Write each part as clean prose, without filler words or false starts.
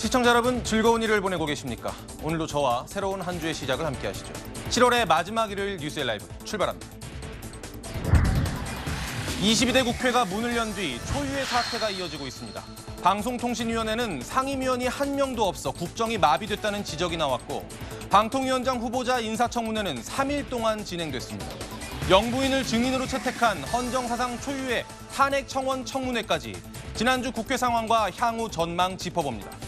시청자 여러분, 즐거운 일을 보내고 계십니까? 오늘도 저와 새로운 한 주의 시작을 함께 하시죠. 7월의 마지막 일요일 뉴스의 라이브 출발합니다. 22대 국회가 문을 연 뒤 초유의 사태가 이어지고 있습니다. 방송통신위원회는 상임위원이 한 명도 없어 국정이 마비됐다는 지적이 나왔고, 방통위원장 후보자 인사청문회는 3일 동안 진행됐습니다. 영부인을 증인으로 채택한 헌정사상 초유의 탄핵청원 청문회까지 지난주 국회 상황과 향후 전망 짚어봅니다.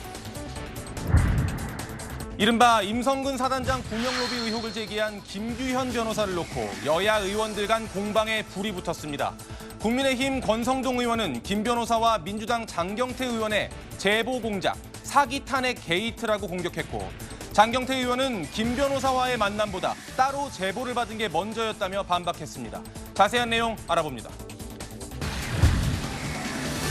이른바 임성근 사단장 구명로비 의혹을 제기한 김규현 변호사를 놓고 여야 의원들 간 공방에 불이 붙었습니다. 국민의힘 권성동 의원은 김 변호사와 민주당 장경태 의원의 제보 공작, 사기 탄핵 게이트라고 공격했고, 장경태 의원은 김 변호사와의 만남보다 따로 제보를 받은 게 먼저였다며 반박했습니다. 자세한 내용 알아봅니다.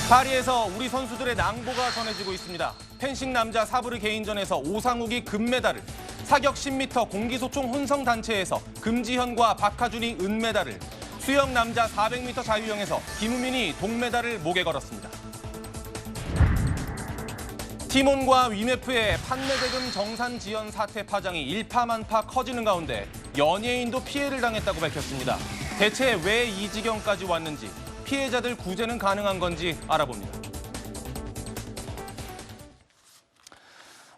파리에서 우리 선수들의 낭보가 전해지고 있습니다. 펜싱 남자 사브르 개인전에서 오상욱이 금메달을, 사격 10m 공기소총 혼성 단체에서 금지현과 박하준이 은메달을, 수영 남자 400m 자유형에서 김우민이 동메달을 목에 걸었습니다. 티몬과 위메프의 판매 대금 정산 지연 사태 파장이 일파만파 커지는 가운데 연예인도 피해를 당했다고 밝혔습니다. 대체 왜 이 지경까지 왔는지, 피해자들 구제는 가능한 건지 알아봅니다.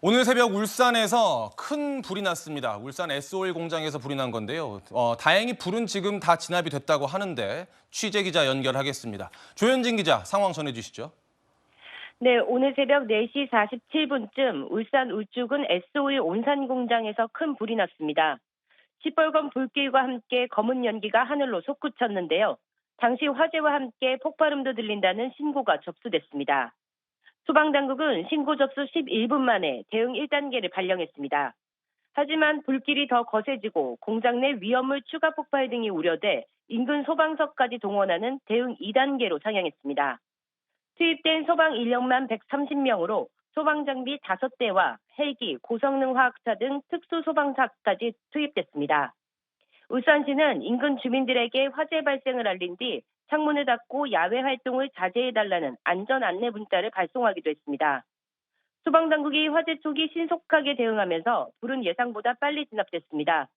오늘 새벽 울산에서 큰 불이 났습니다. 울산 SO일 공장에서 불이 난 건데요. 다행히 불은 지금 다 진압이 됐다고 하는데 취재 기자 연결하겠습니다. 조현진 기자, 상황 전해주시죠. 네, 오늘 새벽 4시 47분쯤 울산 울주군 SO일 온산 공장에서 큰 불이 났습니다. 시뻘건 불길과 함께 검은 연기가 하늘로 솟구쳤는데요. 당시 화재와 함께 폭발음도 들린다는 신고가 접수됐습니다. 소방당국은 신고 접수 11분 만에 대응 1단계를 발령했습니다. 하지만 불길이 더 거세지고 공장 내 위험물 추가 폭발 등이 우려돼 인근 소방서까지 동원하는 대응 2단계로 상향했습니다. 투입된 소방 인력만 130명으로 소방장비 5대와 헬기, 고성능 화학차 등 특수소방차까지 투입됐습니다. 울산시는 인근 주민들에게 화재 발생을 알린 뒤 창문을 닫고 야외 활동을 자제해달라는 안전 안내 문자를 발송하기도 했습니다. 소방당국이 화재 초기 신속하게 대응하면서 불은 예상보다 빨리 진압됐습니다.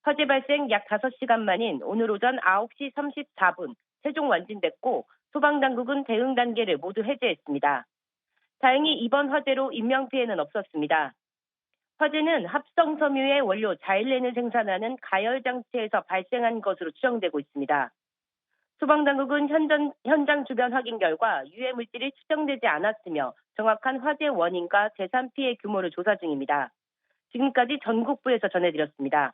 화재 발생 약 5시간 만인 오늘 오전 9시 34분 최종 완진됐고, 소방당국은 대응 단계를 모두 해제했습니다. 다행히 이번 화재로 인명피해는 없었습니다. 화재는 합성 섬유의 원료 자일렌을 생산하는 가열장치에서 발생한 것으로 추정되고 있습니다. 소방당국은 현장 주변 확인 결과 유해 물질이 추정되지 않았으며 정확한 화재 원인과 재산 피해 규모를 조사 중입니다. 지금까지 전국부에서 전해드렸습니다.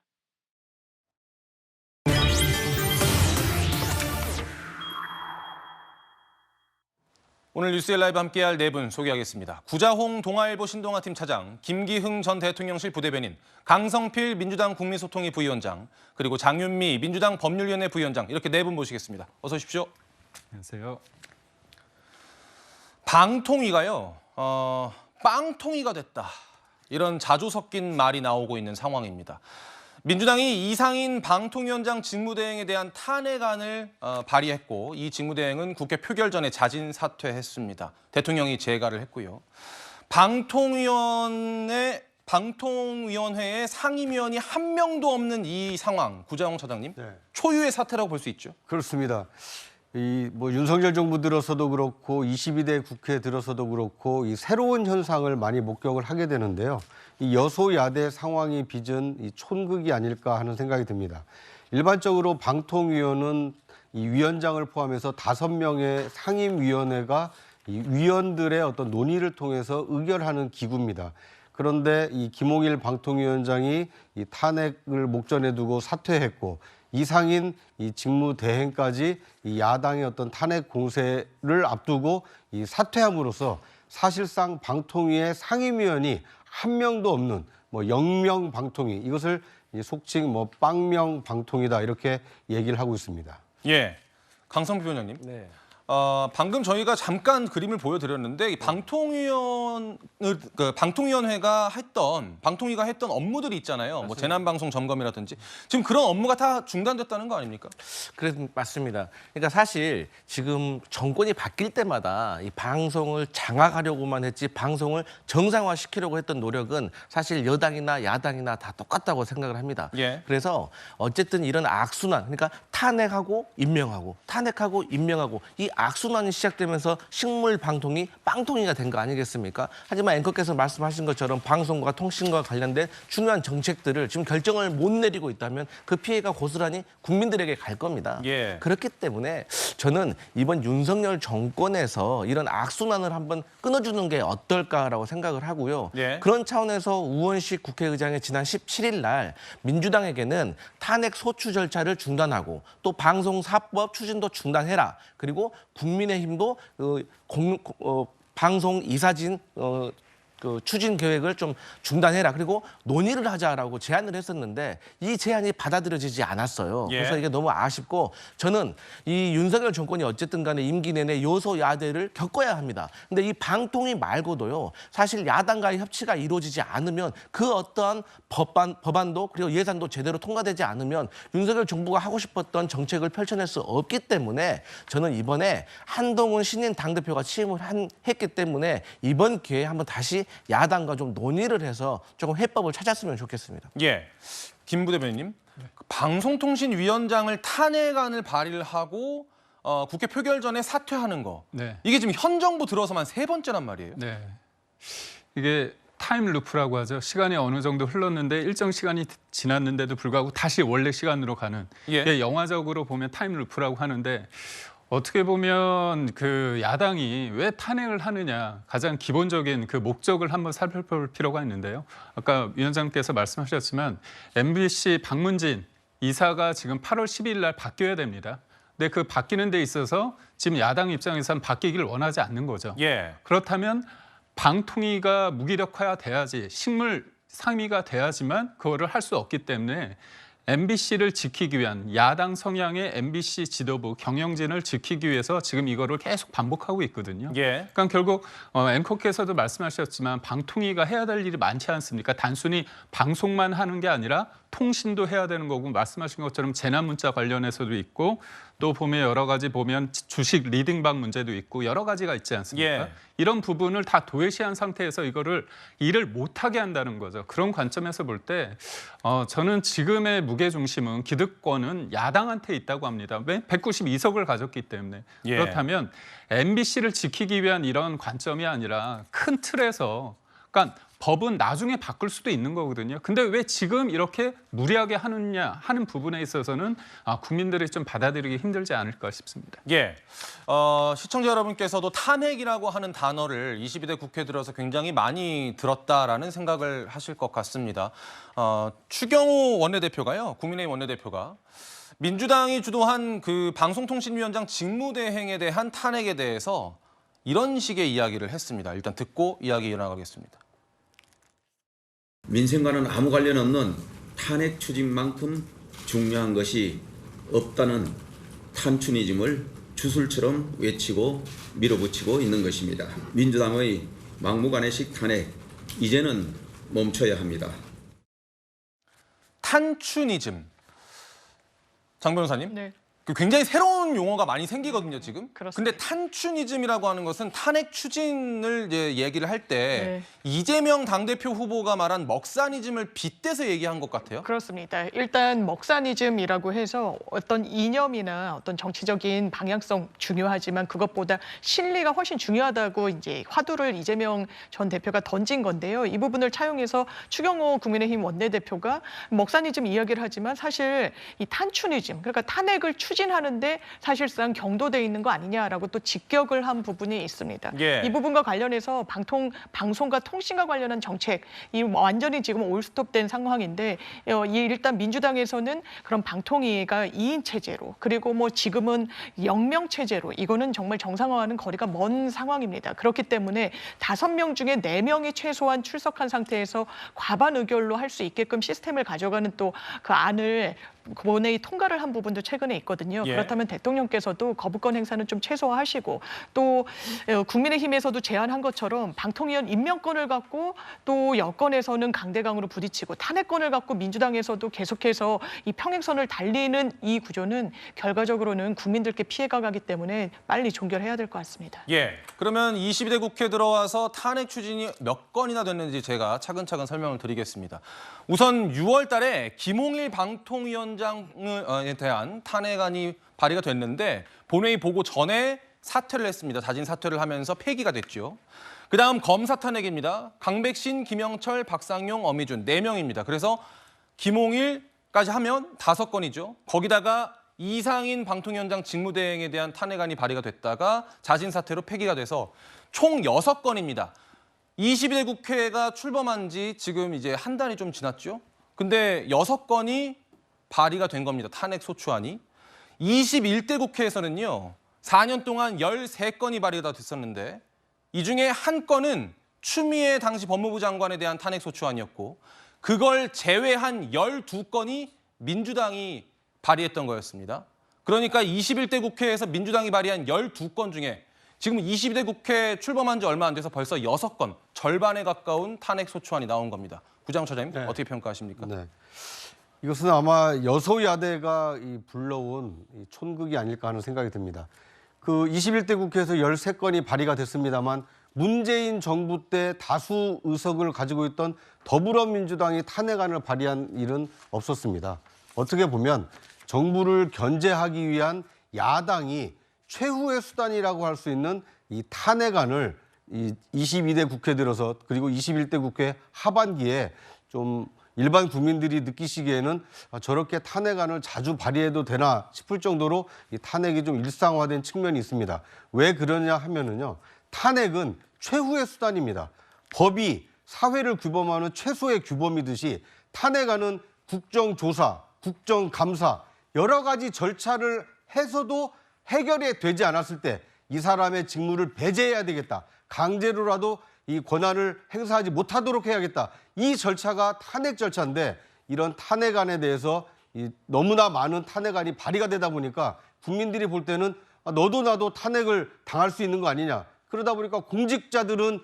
오늘 뉴스의 라이브 함께할 네 분 소개하겠습니다. 구자홍 동아일보 신동아팀 차장, 김기흥 전 대통령실 부대변인, 강성필 민주당 국민소통위 부위원장, 그리고 장윤미 민주당 법률위원회 부위원장, 이렇게 네 분 모시겠습니다. 어서 오십시오. 안녕하세요. 방통위가요, 빵통위가 됐다. 이런 자주 섞인 말이 나오고 있는 상황입니다. 민주당이 이상인 방통위원장 직무대행에 대한 탄핵안을 발의했고, 이 직무대행은 국회 표결 전에 자진 사퇴했습니다. 대통령이 재가를 했고요. 방통위원회에 상임위원이 한 명도 없는 이 상황, 구자홍 차장님, 네. 초유의 사태라고 볼 수 있죠? 그렇습니다. 윤석열 정부 들어서도 그렇고 22대 국회 들어서도 그렇고 이 새로운 현상을 많이 목격을 하게 되는데요. 이 여소야대 상황이 빚은 이 촌극이 아닐까 하는 생각이 듭니다. 일반적으로 방통위원은 이 위원장을 포함해서 5명의 상임위원회가 이 위원들의 어떤 논의를 통해서 의결하는 기구입니다. 그런데 이 김홍일 방통위원장이 이 탄핵을 목전에 두고 사퇴했고, 이상인 이 직무대행까지 이 야당의 어떤 탄핵 공세를 앞두고 이 사퇴함으로써 사실상 방통위의 상임위원이 한 명도 없는 영명 방통위, 이것을 속칭 빵명 방통위다, 이렇게 얘기를 하고 있습니다. 예, 강성필 위원장님. 네. 방금 저희가 잠깐 그림을 보여드렸는데 이 방통위원회가 했던 업무들이 있잖아요. 뭐 맞습니다. 재난방송 점검이라든지 지금 그런 업무가 다 중단됐다는 거 아닙니까? 맞습니다. 그러니까 사실 지금 정권이 바뀔 때마다 이 방송을 장악하려고만 했지 방송을 정상화시키려고 했던 노력은 사실 여당이나 야당이나 다 똑같다고 생각을 합니다. 예. 그래서 어쨌든 이런 악순환, 그러니까 탄핵하고 임명하고 탄핵하고 임명하고 이 악순환이 시작되면서 식물 방통이 빵통이가 된 거 아니겠습니까? 하지만 앵커께서 말씀하신 것처럼 방송과 통신과 관련된 중요한 정책들을 지금 결정을 못 내리고 있다면 그 피해가 고스란히 국민들에게 갈 겁니다. 예. 그렇기 때문에 저는 이번 윤석열 정권에서 이런 악순환을 한번 끊어주는 게 어떨까라고 생각을 하고요. 예. 그런 차원에서 우원식 국회의장이 지난 17일 날 민주당에게는 탄핵 소추 절차를 중단하고 또 방송사법 추진도 중단해라. 그리고 국민의힘도 방송 이사진 추진 계획을 좀 중단해라. 그리고 논의를 하자라고 제안을 했었는데 이 제안이 받아들여지지 않았어요. 예. 그래서 이게 너무 아쉽고 저는 이 윤석열 정권이 어쨌든 간에 임기 내내 여소야대를 겪어야 합니다. 근데 이 방통위 말고도요. 사실 야당과의 협치가 이루어지지 않으면 그 어떠한 법안도 그리고 예산도 제대로 통과되지 않으면 윤석열 정부가 하고 싶었던 정책을 펼쳐낼 수 없기 때문에 저는 이번에 한동훈 신인 당대표가 취임을 했기 때문에 이번 기회에 한번 다시 야당과 좀 논의를 해서 조금 해법을 찾았으면 좋겠습니다. 예. 김 부대변인님, 방송통신위원장을 탄핵안을 발의를 하고 국회 표결 전에 사퇴하는 거. 네. 이게 지금 현 정부 들어서만 3번째란 말이에요. 네. 이게 타임 루프라고 하죠. 시간이 어느 정도 흘렀는데 일정 시간이 지났는데도 불구하고 다시 원래 시간으로 가는. 예. 이게 영화적으로 보면 타임 루프라고 하는데 어떻게 보면 그 야당이 왜 탄핵을 하느냐 가장 기본적인 그 목적을 한번 살펴볼 필요가 있는데요. 아까 위원장님께서 말씀하셨지만 MBC 박문진 이사가 지금 8월 12일 날 바뀌어야 됩니다. 근데 그 바뀌는 데 있어서 지금 야당 입장에서는 바뀌기를 원하지 않는 거죠. 예. 그렇다면 방통위가 무기력화돼야지 식물 상위가 돼야지만 그거를 할 수 없기 때문에 MBC를 지키기 위한 야당 성향의 MBC 지도부 경영진을 지키기 위해서 지금 이거를 계속 반복하고 있거든요. 예. 그러니까 결국 앵커께서도 말씀하셨지만 방통위가 해야 될 일이 많지 않습니까? 단순히 방송만 하는 게 아니라 통신도 해야 되는 거고 말씀하신 것처럼 재난 문자 관련해서도 있고 또 보면 여러 가지 보면 주식 리딩방 문제도 있고 여러 가지가 있지 않습니까? 예. 이런 부분을 다 도외시한 상태에서 이거를 일을 못하게 한다는 거죠. 그런 관점에서 볼 때 저는 지금의 무게중심은 기득권은 야당한테 있다고 합니다. 왜? 192석을 가졌기 때문에. 예. 그렇다면 MBC를 지키기 위한 이런 관점이 아니라 큰 틀에서 그러니까 법은 나중에 바꿀 수도 있는 거거든요. 근데 왜 지금 이렇게 무리하게 하느냐 하는 부분에 있어서는 국민들이 좀 받아들이기 힘들지 않을까 싶습니다. 예. 시청자 여러분께서도 탄핵이라고 하는 단어를 22대 국회 들어서 굉장히 많이 들었다라는 생각을 하실 것 같습니다. 추경호 원내대표가요, 국민의힘 원내대표가 민주당이 주도한 그 방송통신위원장 직무대행에 대한 탄핵에 대해서 이런 식의 이야기를 했습니다. 일단 듣고 이야기 이어나가겠습니다. 민생과는 아무 관련 없는 탄핵 추진만큼 중요한 것이 없다는 탄춘이즘을 주술처럼 외치고 밀어붙이고 있는 것입니다. 민주당의 막무가내식 탄핵, 이제는 멈춰야 합니다. 탄춘이즘. 장 변호사님. 네. 굉장히 새로운 용어가 많이 생기거든요, 지금. 그렇습니다. 근데 탄춘이즘이라고 하는 것은 탄핵 추진을 이제 얘기를 할 때 네. 이재명 당대표 후보가 말한 먹사니즘을 빗대서 얘기한 것 같아요. 그렇습니다. 일단 먹사니즘이라고 해서 어떤 이념이나 어떤 정치적인 방향성 중요하지만 그것보다 실리가 훨씬 중요하다고 이제 화두를 이재명 전 대표가 던진 건데요. 이 부분을 차용해서 추경호 국민의힘 원내대표가 먹사니즘 이야기를 하지만 사실 이 탄춘이즘, 그러니까 탄핵을 추진하는데 사실상 경도돼 있는 거 아니냐라고 또 직격을 한 부분이 있습니다. 예. 이 부분과 관련해서 방송과 통신과 관련한 정책, 이 완전히 지금 올스톱된 상황인데 일단 민주당에서는 그런 방통위가 2인 체제로 그리고 뭐 지금은 영명 체제로 이거는 정말 정상화와는 거리가 먼 상황입니다. 그렇기 때문에 5명 중에 4명이 최소한 출석한 상태에서 과반 의결로 할 수 있게끔 시스템을 가져가는 또 그 안을 본회의 통과를 한 부분도 최근에 있거든요. 예. 그렇다면 대통령께서도 거부권 행사는 좀 최소화하시고 또 국민의힘에서도 제안한 것처럼 방통위원 임명권을 갖고 또 여권에서는 강대강으로 부딪히고 탄핵권을 갖고 민주당에서도 계속해서 이 평행선을 달리는 이 구조는 결과적으로는 국민들께 피해가 가기 때문에 빨리 종결해야 될 것 같습니다. 예. 그러면 22대 국회 들어와서 탄핵 추진이 몇 건이나 됐는지 제가 차근차근 설명을 드리겠습니다. 우선 6월 달에 김홍일 방통위원장에 대한 탄핵안이 발의가 됐는데 본회의 보고 전에 사퇴를 했습니다. 자진 사퇴를 하면서 폐기가 됐죠. 그다음 검사 탄핵입니다. 강백신, 김영철, 박상용, 어미준 4명입니다. 그래서 김홍일까지 하면 5건이죠. 거기다가 이상인 방통위원장 직무대행에 대한 탄핵안이 발의가 됐다가 자진 사퇴로 폐기가 돼서 총 6건입니다. 22대 국회가 출범한 지 지금 이제 한 달이 좀 지났죠. 근데 6건이 발의가 된 겁니다. 탄핵 소추안이. 21대 국회에서는요. 4년 동안 13건이 발의가 됐었는데 이 중에 한 건은 추미애 당시 법무부 장관에 대한 탄핵 소추안이었고 그걸 제외한 12건이 민주당이 발의했던 거였습니다. 그러니까 21대 국회에서 민주당이 발의한 12건 중에 지금 22대 국회 출범한 지 얼마 안 돼서 벌써 6건, 절반에 가까운 탄핵 소추안이 나온 겁니다. 구장 처장님, 네. 어떻게 평가하십니까? 네. 이것은 아마 여소야대가 불러온 촌극이 아닐까 하는 생각이 듭니다. 그 21대 국회에서 13건이 발의가 됐습니다만 문재인 정부 때 다수 의석을 가지고 있던 더불어민주당이 탄핵안을 발의한 일은 없었습니다. 어떻게 보면 정부를 견제하기 위한 야당이 최후의 수단이라고 할 수 있는 이 탄핵안을 이 22대 국회 들어서 그리고 21대 국회 하반기에 좀 일반 국민들이 느끼시기에는 저렇게 탄핵안을 자주 발의해도 되나 싶을 정도로 이 탄핵이 좀 일상화된 측면이 있습니다. 왜 그러냐 하면은요. 탄핵은 최후의 수단입니다. 법이 사회를 규범하는 최소의 규범이듯이 탄핵안은 국정조사, 국정감사 여러 가지 절차를 해서도 해결이 되지 않았을 때 이 사람의 직무를 배제해야 되겠다. 강제로라도 이 권한을 행사하지 못하도록 해야겠다. 이 절차가 탄핵 절차인데 이런 탄핵안에 대해서 너무나 많은 탄핵안이 발의가 되다 보니까 국민들이 볼 때는 너도 나도 탄핵을 당할 수 있는 거 아니냐. 그러다 보니까 공직자들은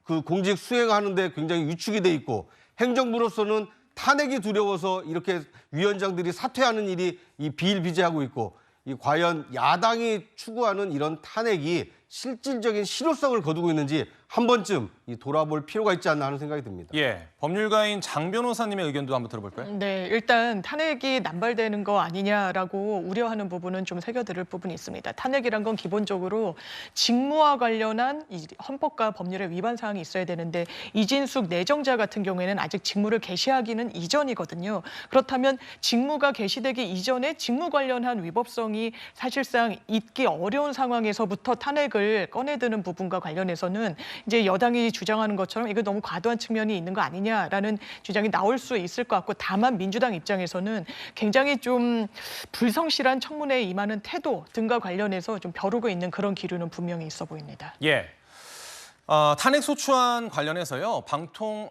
그 공직 수행하는데 굉장히 위축이 돼 있고 행정부로서는 탄핵이 두려워서 이렇게 위원장들이 사퇴하는 일이 비일비재하고 있고 과연 야당이 추구하는 이런 탄핵이 실질적인 실효성을 거두고 있는지 한 번쯤 돌아볼 필요가 있지 않나 하는 생각이 듭니다. 예, 법률가인 장 변호사님의 의견도 한번 들어볼까요? 네, 일단 탄핵이 남발되는 거 아니냐라고 우려하는 부분은 좀 새겨들을 부분이 있습니다. 탄핵이란 건 기본적으로 직무와 관련한 이 헌법과 법률의 위반 사항이 있어야 되는데 이진숙 내정자 같은 경우에는 아직 직무를 개시하기는 이전이거든요. 그렇다면 직무가 개시되기 이전에 직무 관련한 위법성이 사실상 있기 어려운 상황에서부터 탄핵을 꺼내드는 부분과 관련해서는 이제 여당이 주장하는 것처럼 이거 너무 과도한 측면이 있는 거 아니냐라는 주장이 나올 수 있을 것 같고 다만 민주당 입장에서는 굉장히 좀 불성실한 청문회에 임하는 태도 등과 관련해서 좀 벼르고 있는 그런 기류는 분명히 있어 보입니다. 예. 탄핵 소추안 관련해서요.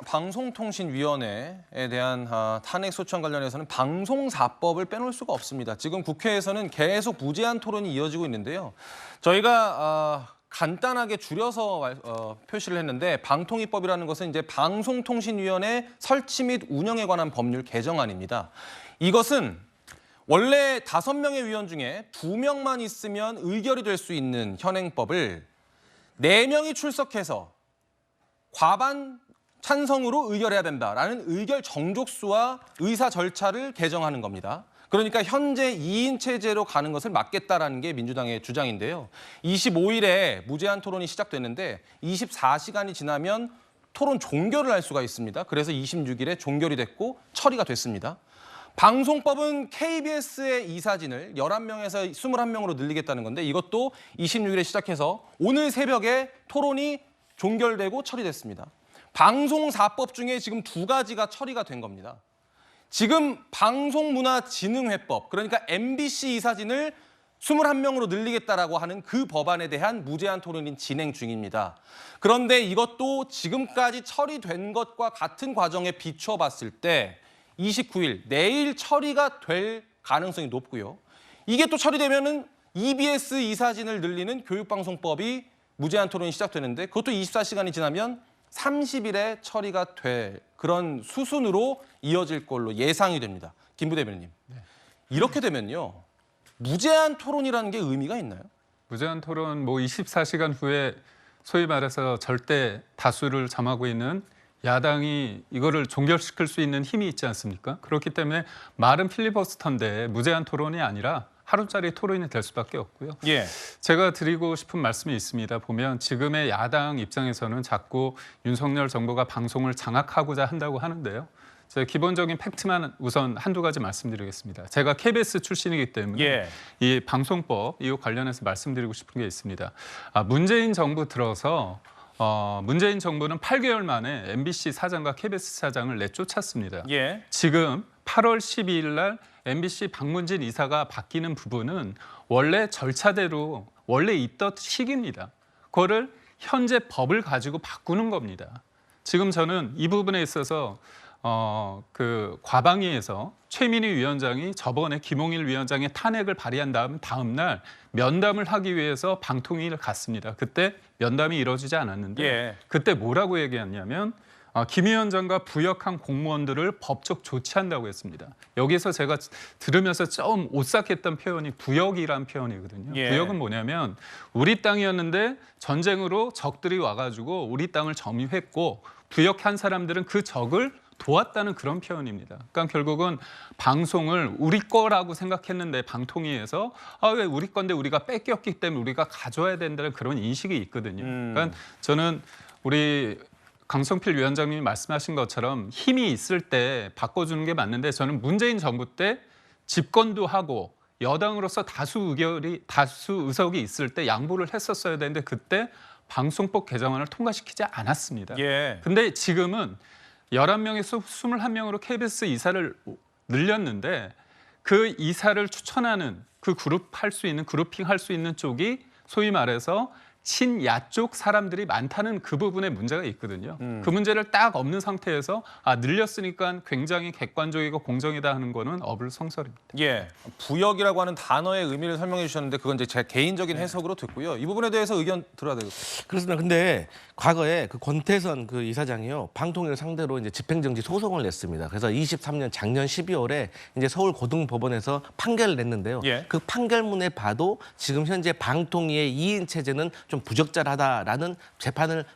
방송통신위원회에 대한 탄핵 소추안 관련해서는 방송사법을 빼놓을 수가 없습니다. 지금 국회에서는 계속 무제한 토론이 이어지고 있는데요. 저희가 간단하게 줄여서 표시를 했는데 방통위법이라는 것은 이제 방송통신위원회 설치 및 운영에 관한 법률 개정안입니다. 이것은 원래 5명의 위원 중에 2명만 있으면 의결이 될 수 있는 현행법을 4명이 출석해서 과반 찬성으로 의결해야 된다라는 의결 정족수와 의사 절차를 개정하는 겁니다. 그러니까 현재 2인 체제로 가는 것을 막겠다라는 게 민주당의 주장인데요. 25일에 무제한 토론이 시작됐는데 24시간이 지나면 토론 종결을 할 수가 있습니다. 그래서 26일에 종결이 됐고 처리가 됐습니다. 방송법은 KBS의 이사진을 11명에서 21명으로 늘리겠다는 건데 이것도 26일에 시작해서 오늘 새벽에 토론이 종결되고 처리됐습니다. 방송사법 중에 지금 2가지가 처리가 된 겁니다. 지금 방송문화진흥회법, 그러니까 MBC 이사진을 21명으로 늘리겠다라고 하는 그 법안에 대한 무제한 토론이 진행 중입니다. 그런데 이것도 지금까지 처리된 것과 같은 과정에 비춰 봤을 때 29일, 내일 처리가 될 가능성이 높고요. 이게 또 처리되면은 EBS 이사진을 늘리는 교육방송법이 무제한 토론이 시작되는데 그것도 24시간이 지나면 30일에 처리가 될 그런 수순으로 이어질 걸로 예상이 됩니다. 김 부대변인님. 이렇게 되면요. 무제한 토론이라는 게 의미가 있나요? 무제한 토론 뭐 24시간 후에 소위 말해서 절대 다수를 점하고 있는 야당이 이거를 종결시킬 수 있는 힘이 있지 않습니까? 그렇기 때문에 말은 필리버스터인데 무제한 토론이 아니라 하루짜리 토론이 될 수밖에 없고요. 예. 제가 드리고 싶은 말씀이 있습니다. 보면 지금의 야당 입장에서는 자꾸 윤석열 정부가 방송을 장악하고자 한다고 하는데요. 제가 기본적인 팩트만 우선 한두 가지 말씀드리겠습니다. 제가 KBS 출신이기 때문에 예. 이 방송법 이와 관련해서 말씀드리고 싶은 게 있습니다. 문재인 정부 들어서 문재인 정부는 8개월 만에 MBC 사장과 KBS 사장을 내쫓았습니다. 예. 지금 8월 12일 날 MBC 박문진 이사가 바뀌는 부분은 원래 절차대로 원래 있던 시기입니다. 그거를 현재 법을 가지고 바꾸는 겁니다. 지금 저는 이 부분에 있어서 그 과방위에서 최민희 위원장이 저번에 김홍일 위원장의 탄핵을 발의한 다음 날 면담을 하기 위해서 방통위를 갔습니다. 그때 면담이 이루어지지 않았는데 예. 그때 뭐라고 얘기했냐면 김 위원장과 부역한 공무원들을 법적 조치한다고 했습니다. 여기서 제가 들으면서 좀 오싹했던 표현이 부역이란 표현이거든요. 예. 부역은 뭐냐면 우리 땅이었는데 전쟁으로 적들이 와가지고 우리 땅을 점유했고 부역한 사람들은 그 적을 도왔다는 그런 표현입니다. 그러니까 결국은 방송을 우리 거라고 생각했는데 방통위에서 왜 우리 건데 우리가 뺏겼기 때문에 우리가 가져야 된다는 그런 인식이 있거든요. 그러니까 저는 우리 강성필 위원장님이 말씀하신 것처럼 힘이 있을 때 바꿔주는 게 맞는데 저는 문재인 정부 때 집권도 하고 여당으로서 다수 의석이 있을 때 양보를 했었어야 되는데 그때 방송법 개정안을 통과시키지 않았습니다. 예. 근데 지금은 11명에서 21명으로 KBS 이사를 늘렸는데 그 이사를 추천하는 그 그룹핑 할 수 있는 쪽이 소위 말해서 친야 쪽 사람들이 많다는 그 부분에 문제가 있거든요. 그 문제를 딱 없는 상태에서 늘렸으니까 굉장히 객관적이고 공정이다 하는 거는 어불성설입니다. 예. 부역이라고 하는 단어의 의미를 설명해 주셨는데 그건 이제 제 개인적인 해석으로 듣고요. 이 부분에 대해서 의견 들어야 되겠습니다. 그렇습니다. 근데 과거에 그 권태선 그 이사장이요 방통위를 상대로 이제 집행정지 소송을 냈습니다. 그래서 23년 작년 12월에 이제 서울 고등법원에서 판결을 냈는데요. 예. 그 판결문에 봐도 지금 현재 방통위의 2인 체제는 좀 부적절하다라는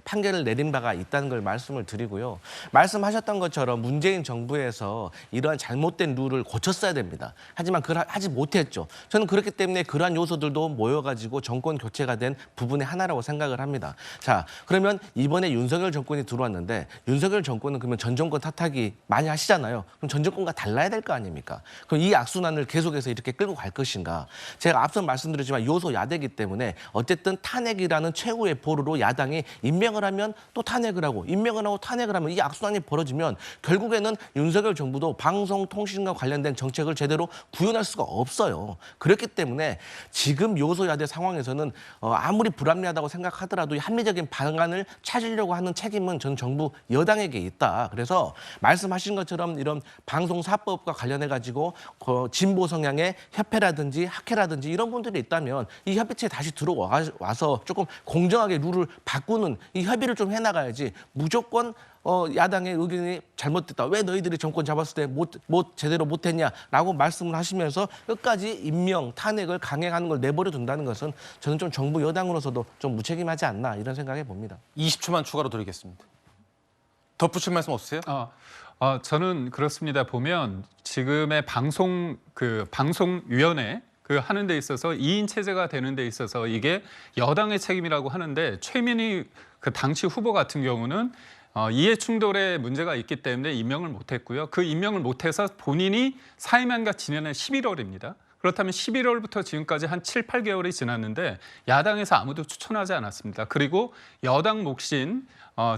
판결을 내린 바가 있다는 걸 말씀을 드리고요. 말씀하셨던 것처럼 문재인 정부에서 이러한 잘못된 룰을 고쳤어야 됩니다. 하지만 그걸 하지 못했죠. 저는 그렇기 때문에 그러한 요소들도 모여가지고 정권 교체가 된 부분의 하나라고 생각을 합니다. 자, 그러면 이번에 윤석열 정권이 들어왔는데 윤석열 정권은 그러면 전 정권 탓하기 많이 하시잖아요. 그럼 전 정권과 달라야 될 거 아닙니까? 그럼 이 악순환을 계속해서 이렇게 끌고 갈 것인가? 제가 앞서 말씀드렸지만 요소 야대이기 때문에 어쨌든 탄핵이라는 최후의 보루로 야당이 임명을 하면 또 탄핵을 하고 임명을 하고 탄핵을 하면 이 악순환이 벌어지면 결국에는 윤석열 정부도 방송통신과 관련된 정책을 제대로 구현할 수가 없어요. 그렇기 때문에 지금 요소 야대 상황에서는 아무리 불합리하다고 생각하더라도 합리적인 방안을 찾으려고 하는 책임은 전 정부 여당에게 있다. 그래서 말씀하신 것처럼 이런 방송사법과 관련해가지고 진보 성향의 협회라든지 학회라든지 이런 분들이 있다면 이 협의체에 다시 들어와서 조금 공정하게 룰을 바꾸는 이 협의를 좀 해나가야지 무조건 야당의 의견이 잘못됐다. 왜 너희들이 정권 잡았을 때 제대로 못했냐라고 말씀을 하시면서 끝까지 임명, 탄핵을 강행하는 걸 내버려 둔다는 것은 저는 좀 정부 여당으로서도 좀 무책임하지 않나 이런 생각해 봅니다. 20초만 추가로 드리겠습니다. 덧붙일 말씀 없으세요? 저는 그렇습니다. 보면 지금의 방송위원회 하는 데 있어서 2인 체제가 되는 데 있어서 이게 여당의 책임이라고 하는데 최민희 그 당시 후보 같은 경우는 이해 충돌에 문제가 있기 때문에 임명을 못했고요. 그 임명을 못해서 본인이 사임한가 지난해 11월입니다. 그렇다면 11월부터 지금까지 한 7, 8개월이 지났는데 야당에서 아무도 추천하지 않았습니다. 그리고 여당 몫인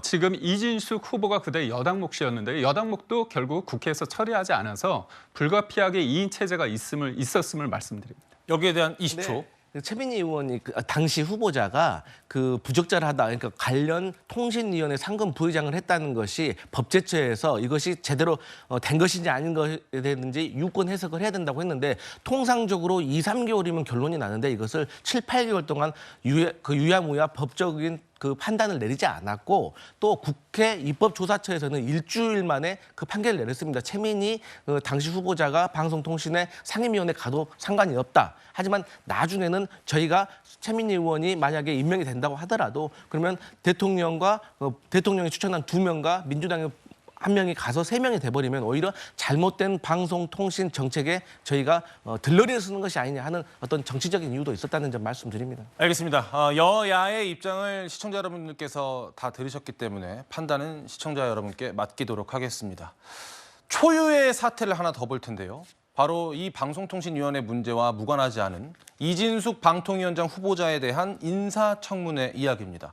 지금 이진숙 후보가 그때 여당 몫이었는데 여당 몫도 결국 국회에서 처리하지 않아서 불가피하게 2인 체제가 있었음을 말씀드립니다. 여기에 대한 20초. 네. 최민희 의원이 당시 후보자가 그 부적절을 하다, 그러니까 관련 통신위원회 상금 부의장을 했다는 것이 법제처에서 이것이 제대로 된 것인지 아닌 것이든지 유권 해석을 해야 된다고 했는데 통상적으로 2, 3개월이면 결론이 나는데 이것을 7, 8개월 동안 유야무야 법적인 그 판단을 내리지 않았고 또 국회 입법조사처에서는 일주일 만에 그 판결을 내렸습니다. 최민희 당시 후보자가 방송통신회 상임위원회 가도 상관이 없다. 하지만 나중에는 저희가 최민희 의원이 만약에 임명이 된다고 하더라도 그러면 대통령과 대통령이 추천한 2명과 민주당의 1명이 가서 3명이 돼버리면 오히려 잘못된 방송통신 정책에 저희가 들러리를 쓰는 것이 아니냐 하는 어떤 정치적인 이유도 있었다는 점 말씀드립니다. 알겠습니다. 여야의 입장을 시청자 여러분들께서 다 들으셨기 때문에 판단은 시청자 여러분께 맡기도록 하겠습니다. 초유의 사태를 하나 더 볼 텐데요. 바로 이 방송통신위원회 문제와 무관하지 않은 이진숙 방통위원장 후보자에 대한 인사청문회 이야기입니다.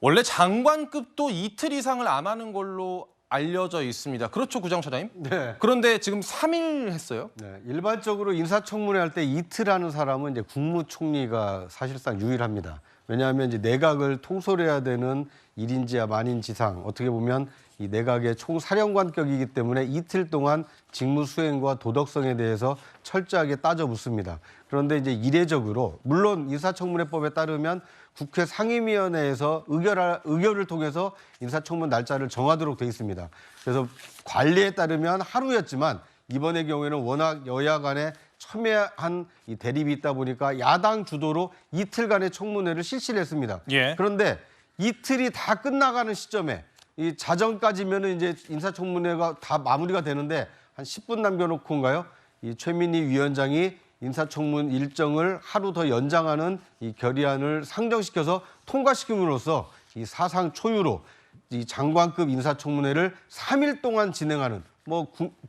원래 장관급도 이틀 이상을 안 하는 걸로 알려져 있습니다. 그렇죠, 구정처장님? 네. 그런데 지금 3일 했어요? 네, 일반적으로 인사청문회 할 때 이틀 하는 사람은 이제 국무총리가 사실상 유일합니다. 왜냐하면 이제 내각을 통솔해야 되는 1인지와 만인지상, 어떻게 보면 이 내각의 총사령관격이기 때문에 이틀 동안 직무 수행과 도덕성에 대해서 철저하게 따져 묻습니다. 그런데 이제 이례적으로 물론 인사청문회법에 따르면 국회 상임위원회에서 의결을 통해서 인사청문 날짜를 정하도록 돼 있습니다. 그래서 관리에 따르면 하루였지만 이번의 경우에는 워낙 여야 간에 첨예한 이 대립이 있다 보니까 야당 주도로 이틀간의 청문회를 실시를 했습니다. 예. 그런데 이틀이 다 끝나가는 시점에 이 자정까지면은 이제 인사청문회가 다 마무리가 되는데 한 10분 남겨놓고인가요? 이 최민희 위원장이 인사청문 일정을 하루 더 연장하는 이 결의안을 상정시켜서 통과시킴으로써 이 사상 초유로 이 장관급 인사청문회를 3일 동안 진행하는 뭐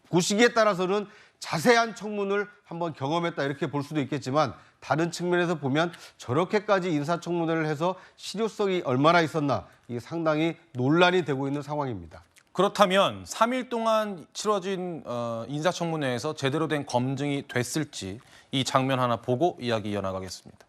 보시기에 따라서는 자세한 청문을 한번 경험했다 이렇게 볼 수도 있겠지만 다른 측면에서 보면 저렇게까지 인사청문회를 해서 실효성이 얼마나 있었나 이 상당히 논란이 되고 있는 상황입니다. 그렇다면 3일 동안 치러진 인사청문회에서 제대로 된 검증이 됐을지 이 장면 하나 보고 이야기 이어나가겠습니다.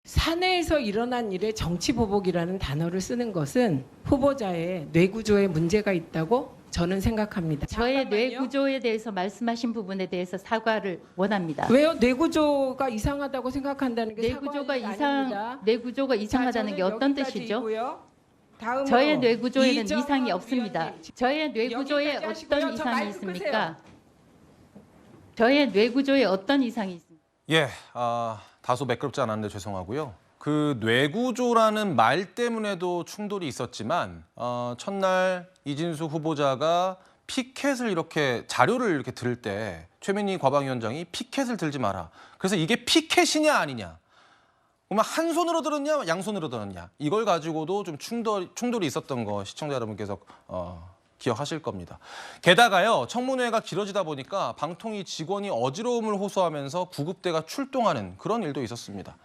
사내에서 일어난 일에 정치보복이라는 단어를 쓰는 것은 후보자의 뇌구조에 문제가 있다고 저는 생각합니다. 저의 뇌구조에 대해서 말씀하신 부분에 대해서 사과를 원합니다. 왜요? 뇌구조가 이상하다고 생각한다는 게 뇌구조가 사과할 일이 아닙니다. 뇌구조가 이상하다는 게 어떤 뜻이죠? 저의 뇌구조에는 이상이 없습니다. 저의 뇌구조에 어떤 이상이 있습니까? 저의 뇌구조에 어떤 이상이 있습니까? 예, 다소 매끄럽지 않았는데 죄송하고요. 그 뇌구조라는 말 때문에도 충돌이 있었지만 첫날 이진숙 후보자가 피켓을 이렇게 자료를 이렇게 들 때 최민희 과방위원장이 피켓을 들지 마라. 그래서 이게 피켓이냐 아니냐. 그러면 한 손으로 들었냐 양손으로 들었냐. 이걸 가지고도 좀 충돌이 있었던 거 시청자 여러분께서 기억하실 겁니다. 게다가요, 청문회가 길어지다 보니까 방통위 직원이 어지러움을 호소하면서 구급대가 출동하는 그런 일도 있었습니다.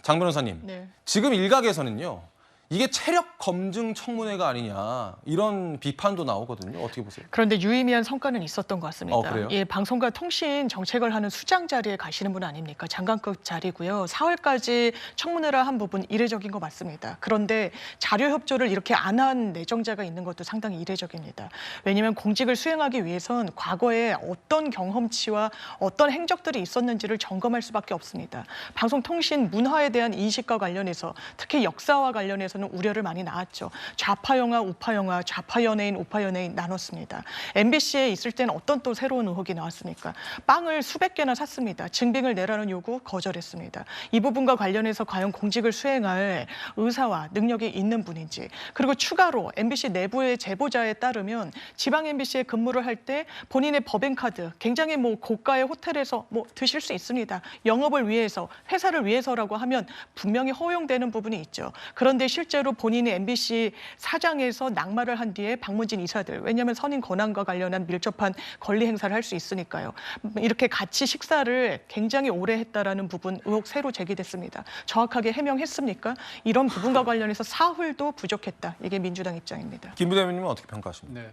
장 변호사님, 네. 지금 일각에서는요, 이게 체력 검증 청문회가 아니냐 이런 비판도 나오거든요. 어떻게 보세요? 그런데 유의미한 성과는 있었던 것 같습니다. 그래요? 예, 방송과 통신 정책을 하는 수장 자리에 가시는 분 아닙니까? 장관급 자리고요. 4월까지 청문회를 한 부분 이례적인 거 맞습니다. 그런데 자료 협조를 이렇게 안 한 내정자가 있는 것도 상당히 이례적입니다. 왜냐하면 공직을 수행하기 위해선 과거에 어떤 경험치와 어떤 행적들이 있었는지를 점검할 수밖에 없습니다. 방송통신 문화에 대한 인식과 관련해서 특히 역사와 관련해서는 우려를 많이 낳았죠. 좌파 영화, 우파 영화, 좌파 연예인, 우파 연예인 나눴습니다. MBC에 있을 때는 어떤 또 새로운 의혹이 나왔습니까? 빵을 수백 개나 샀습니다. 증빙을 내라는 요구 거절했습니다. 이 부분과 관련해서 과연 공직을 수행할 의사와 능력이 있는 분인지, 그리고 추가로 MBC 내부의 제보자에 따르면 지방 MBC에 근무를 할 때 본인의 법인카드, 굉장히 뭐 고가의 호텔에서 뭐 드실 수 있습니다. 영업을 위해서, 회사를 위해서라고 하면 분명히 허용되는 부분이 있죠. 그런데 실제로 본인이 MBC 사장에서 낙마를 한 뒤에 방문진 이사들, 왜냐하면 선임 권한과 관련한 밀접한 권리 행사를 할 수 있으니까요. 이렇게 같이 식사를 굉장히 오래 했다라는 부분 의혹 새로 제기됐습니다. 정확하게 해명했습니까? 이런 부분과 관련해서 사흘도 부족했다. 이게 민주당 입장입니다. 김 부대변인님은 어떻게 평가하십니까? 네.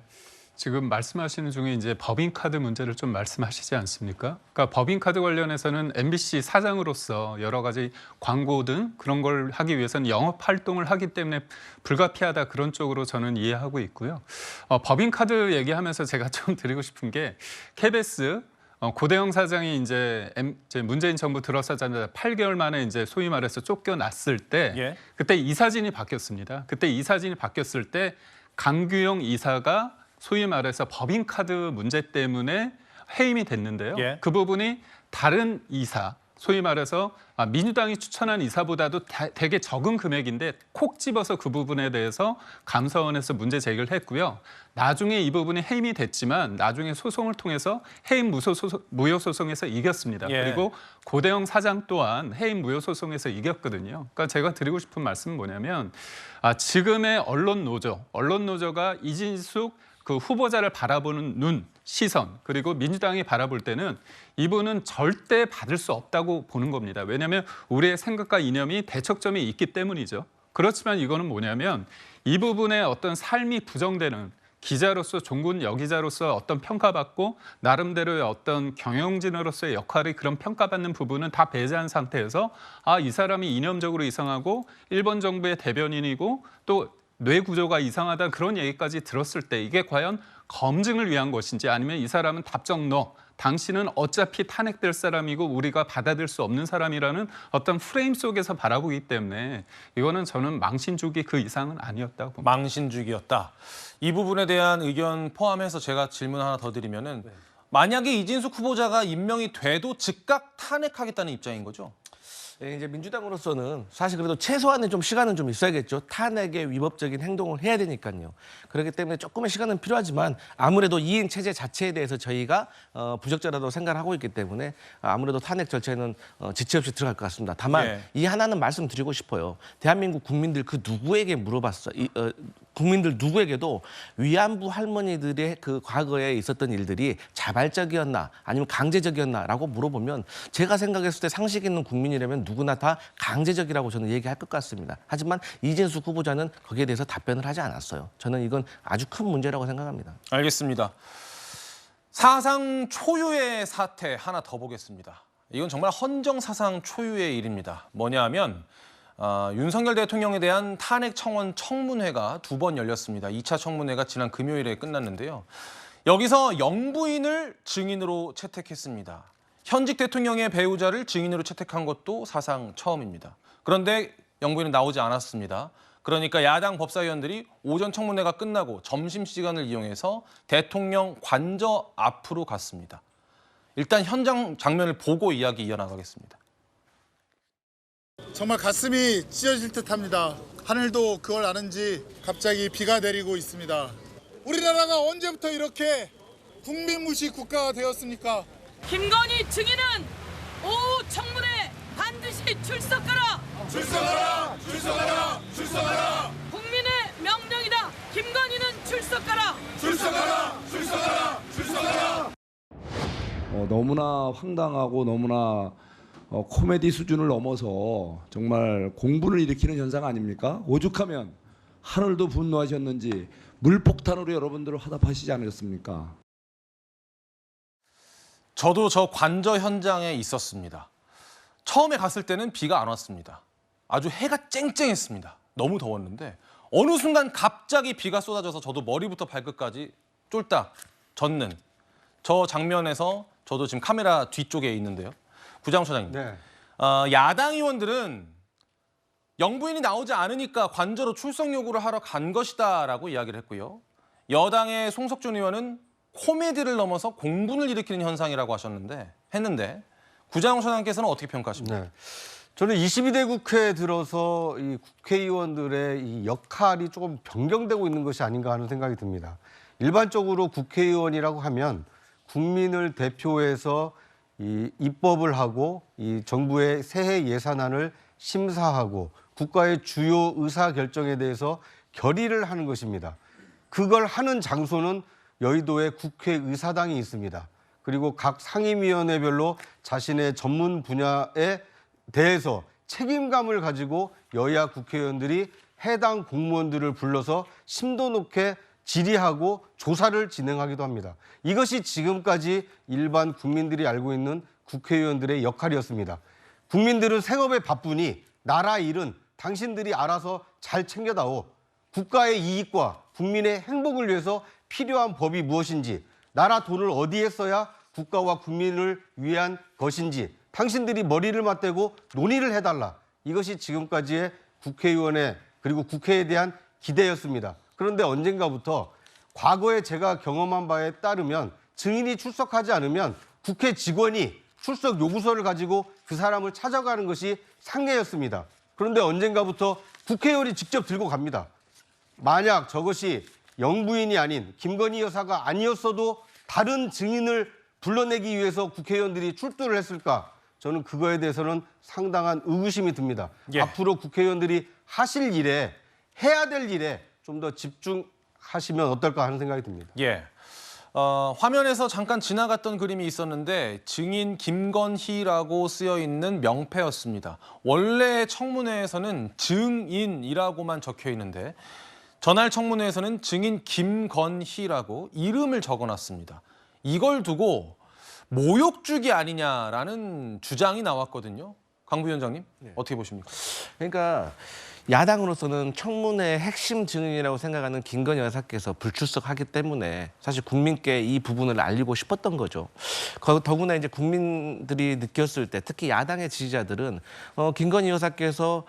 지금 말씀하시는 중에 이제 법인카드 문제를 좀 말씀하시지 않습니까? 그러니까 법인카드 관련해서는 MBC 사장으로서 여러 가지 광고 등 그런 걸 하기 위해서는 영업 활동을 하기 때문에 불가피하다 그런 쪽으로 저는 이해하고 있고요. 법인카드 얘기하면서 제가 좀 드리고 싶은 게 KBS 고대영 사장이 이제 문재인 정부 들어서자마자 8개월 만에 이제 소위 말해서 쫓겨났을 때 예. 그때 이사진이 바뀌었습니다. 그때 이사진이 바뀌었을 때 강규영 이사가 소위 말해서 법인카드 문제 때문에 해임이 됐는데요. 예. 그 부분이 다른 이사, 소위 말해서 민주당이 추천한 이사보다도 되게 적은 금액인데 콕 집어서 그 부분에 대해서 감사원에서 문제 제기를 했고요. 나중에 이 부분이 해임이 됐지만 나중에 소송을 통해서 해임 무효 소송에서 이겼습니다. 예. 그리고 고대영 사장 또한 해임 무효 소송에서 이겼거든요. 그러니까 제가 드리고 싶은 말씀은 뭐냐면 지금의 언론 노조가 이진숙 그 후보자를 바라보는 눈, 시선, 그리고 민주당이 바라볼 때는 이분은 절대 받을 수 없다고 보는 겁니다. 왜냐하면 우리의 생각과 이념이 대척점이 있기 때문이죠. 그렇지만 이거는 뭐냐면 이 부분에 어떤 삶이 부정되는 기자로서 종군 여기자로서 어떤 평가받고 나름대로의 어떤 경영진으로서의 역할이 그런 평가받는 부분은 다 배제한 상태에서 이 사람이 이념적으로 이상하고 일본 정부의 대변인이고 또 뇌 구조가 이상하다 그런 얘기까지 들었을 때 이게 과연 검증을 위한 것인지 아니면 이 사람은 답정 너 당신은 어차피 탄핵될 사람이고 우리가 받아들일 수 없는 사람이라는 어떤 프레임 속에서 바라보기 때문에 이거는 저는 망신주기 그 이상은 아니었다고 봅니다. 망신주기였다. 이 부분에 대한 의견 포함해서 제가 질문 하나 더 드리면은 만약에 이진숙 후보자가 임명이 돼도 즉각 탄핵하겠다는 입장인 거죠? 네, 이제 민주당으로서는 사실 그래도 최소한의 좀 시간은 좀 있어야겠죠. 탄핵에 위법적인 행동을 해야 되니까요. 그렇기 때문에 조금의 시간은 필요하지만 아무래도 이행 체제 자체에 대해서 저희가 부적절하다고 생각을 하고 있기 때문에 아무래도 탄핵 절차에는 지체 없이 들어갈 것 같습니다. 다만 예. 이 하나는 말씀드리고 싶어요. 대한민국 국민들 그 누구에게 물어봤어. 국민들 누구에게도 위안부 할머니들의 그 과거에 있었던 일들이 자발적이었나 아니면 강제적이었나라고 물어보면 제가 생각했을 때 상식 있는 국민이라면 누구나 다 강제적이라고 저는 얘기할 것 같습니다. 하지만 이진숙 후보자는 거기에 대해서 답변을 하지 않았어요. 저는 이건 아주 큰 문제라고 생각합니다. 알겠습니다. 사상 초유의 사태 하나 더 보겠습니다. 이건 정말 헌정사상 초유의 일입니다. 뭐냐 하면 윤석열 대통령에 대한 탄핵 청원 청문회가 2번 열렸습니다. 2차 청문회가 지난 금요일에 끝났는데요. 여기서 영부인을 증인으로 채택했습니다. 현직 대통령의 배우자를 증인으로 채택한 것도 사상 처음입니다. 그런데 영부인은 나오지 않았습니다. 그러니까 야당 법사위원들이 오전 청문회가 끝나고 점심시간을 이용해서 대통령 관저 앞으로 갔습니다. 일단 현장 장면을 보고 이야기 이어나가겠습니다. 정말 가슴이 찢어질 듯합니다. 하늘도 그걸 아는지 갑자기 비가 내리고 있습니다. 우리나라가 언제부터 이렇게 국민무시 국가가 되었습니까? 김건희 증인은 오후 청문회 반드시 출석하라! 출석하라! 출석하라! 출석하라! 국민의 명령이다! 김건희는 출석하라! 출석하라! 출석하라! 출석하라! 너무나 황당하고 너무나 코미디 수준을 넘어서 정말 공분을 일으키는 현상 아닙니까? 오죽하면 하늘도 분노하셨는지 물폭탄으로 여러분들을 화답하시지 않으셨습니까? 저도 저 관저 현장에 있었습니다. 처음에 갔을 때는 비가 안 왔습니다. 아주 해가 쨍쨍했습니다. 너무 더웠는데 어느 순간 갑자기 비가 쏟아져서 저도 머리부터 발끝까지 쫄딱 젖는 저 장면에서 저도 지금 카메라 뒤쪽에 있는데요. 구장훈 소장님, 네. 야당 의원들은 영부인이 나오지 않으니까 관저로 출석 요구를 하러 간 것이다라고 이야기를 했고요. 여당의 송석준 의원은 코미디를 넘어서 공분을 일으키는 현상이라고 했는데 구장훈 소장님께서는 어떻게 평가하십니까? 네. 저는 22대 국회에 들어서 이 국회의원들의 이 역할이 조금 변경되고 있는 것이 아닌가 하는 생각이 듭니다. 일반적으로 국회의원이라고 하면 국민을 대표해서 이 입법을 하고 이 정부의 새해 예산안을 심사하고 국가의 주요 의사 결정에 대해서 결의를 하는 것입니다. 그걸 하는 장소는 여의도에 국회의사당이 있습니다. 그리고 각 상임위원회별로 자신의 전문 분야에 대해서 책임감을 가지고 여야 국회의원들이 해당 공무원들을 불러서 심도 높게 질의하고 조사를 진행하기도 합니다. 이것이 지금까지 일반 국민들이 알고 있는 국회의원들의 역할이었습니다. 국민들은 생업에 바쁘니 나라 일은 당신들이 알아서 잘 챙겨다오. 국가의 이익과 국민의 행복을 위해서 필요한 법이 무엇인지, 나라 돈을 어디에 써야 국가와 국민을 위한 것인지 당신들이 머리를 맞대고 논의를 해달라. 이것이 지금까지의 국회의원의 그리고 국회에 대한 기대였습니다. 그런데 언젠가부터 과거에 제가 경험한 바에 따르면 증인이 출석하지 않으면 국회 직원이 출석 요구서를 가지고 그 사람을 찾아가는 것이 상례였습니다. 그런데 언젠가부터 국회의원이 직접 들고 갑니다. 만약 저것이 영부인이 아닌 김건희 여사가 아니었어도 다른 증인을 불러내기 위해서 국회의원들이 출두를 했을까? 저는 그거에 대해서는 상당한 의구심이 듭니다. 예. 앞으로 국회의원들이 하실 일에, 해야 될 일에 좀 더 집중하시면 어떨까 하는 생각이 듭니다. 예. 화면에서 잠깐 지나갔던 그림이 있었는데 증인 김건희라고 쓰여 있는 명패였습니다. 원래 청문회에서는 증인이라고만 적혀 있는데 전날 청문회에서는 증인 김건희라고 이름을 적어놨습니다. 이걸 두고 모욕주기 아니냐라는 주장이 나왔거든요. 강 부위원장님, 어떻게 보십니까? 그러니까 야당으로서는 청문회의 핵심 증인이라고 생각하는 김건희 여사께서 불출석하기 때문에 사실 국민께 이 부분을 알리고 싶었던 거죠. 더구나 이제 국민들이 느꼈을 때 특히 야당의 지지자들은 김건희 여사께서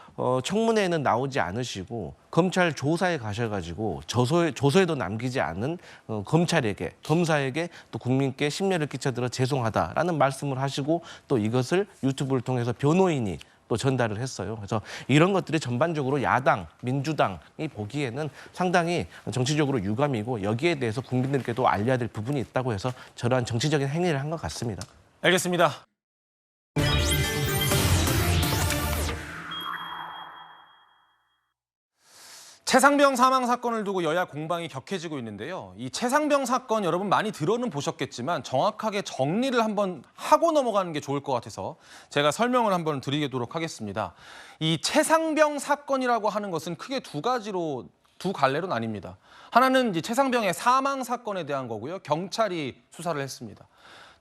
청문회에는 나오지 않으시고 검찰 조사에 가셔가지고 조서에도 남기지 않은 검찰에게, 검사에게 또 국민께 심려를 끼쳐들어 죄송하다라는 말씀을 하시고 또 이것을 유튜브를 통해서 변호인이 또 전달을 했어요. 그래서 이런 것들이 전반적으로 야당, 민주당이 보기에는 상당히 정치적으로 유감이고 여기에 대해서 국민들께도 알려야 될 부분이 있다고 해서 저러한 정치적인 행위를 한 것 같습니다. 알겠습니다. 최상병 사망 사건을 두고 여야 공방이 격해지고 있는데요. 이 최상병 사건 여러분 많이 들어는 보셨겠지만 정확하게 정리를 한번 하고 넘어가는 게 좋을 것 같아서 제가 설명을 한번 드리도록 하겠습니다. 이 최상병 사건이라고 하는 것은 크게 두 갈래로 나뉩니다. 하나는 이제 최상병의 사망 사건에 대한 거고요. 경찰이 수사를 했습니다.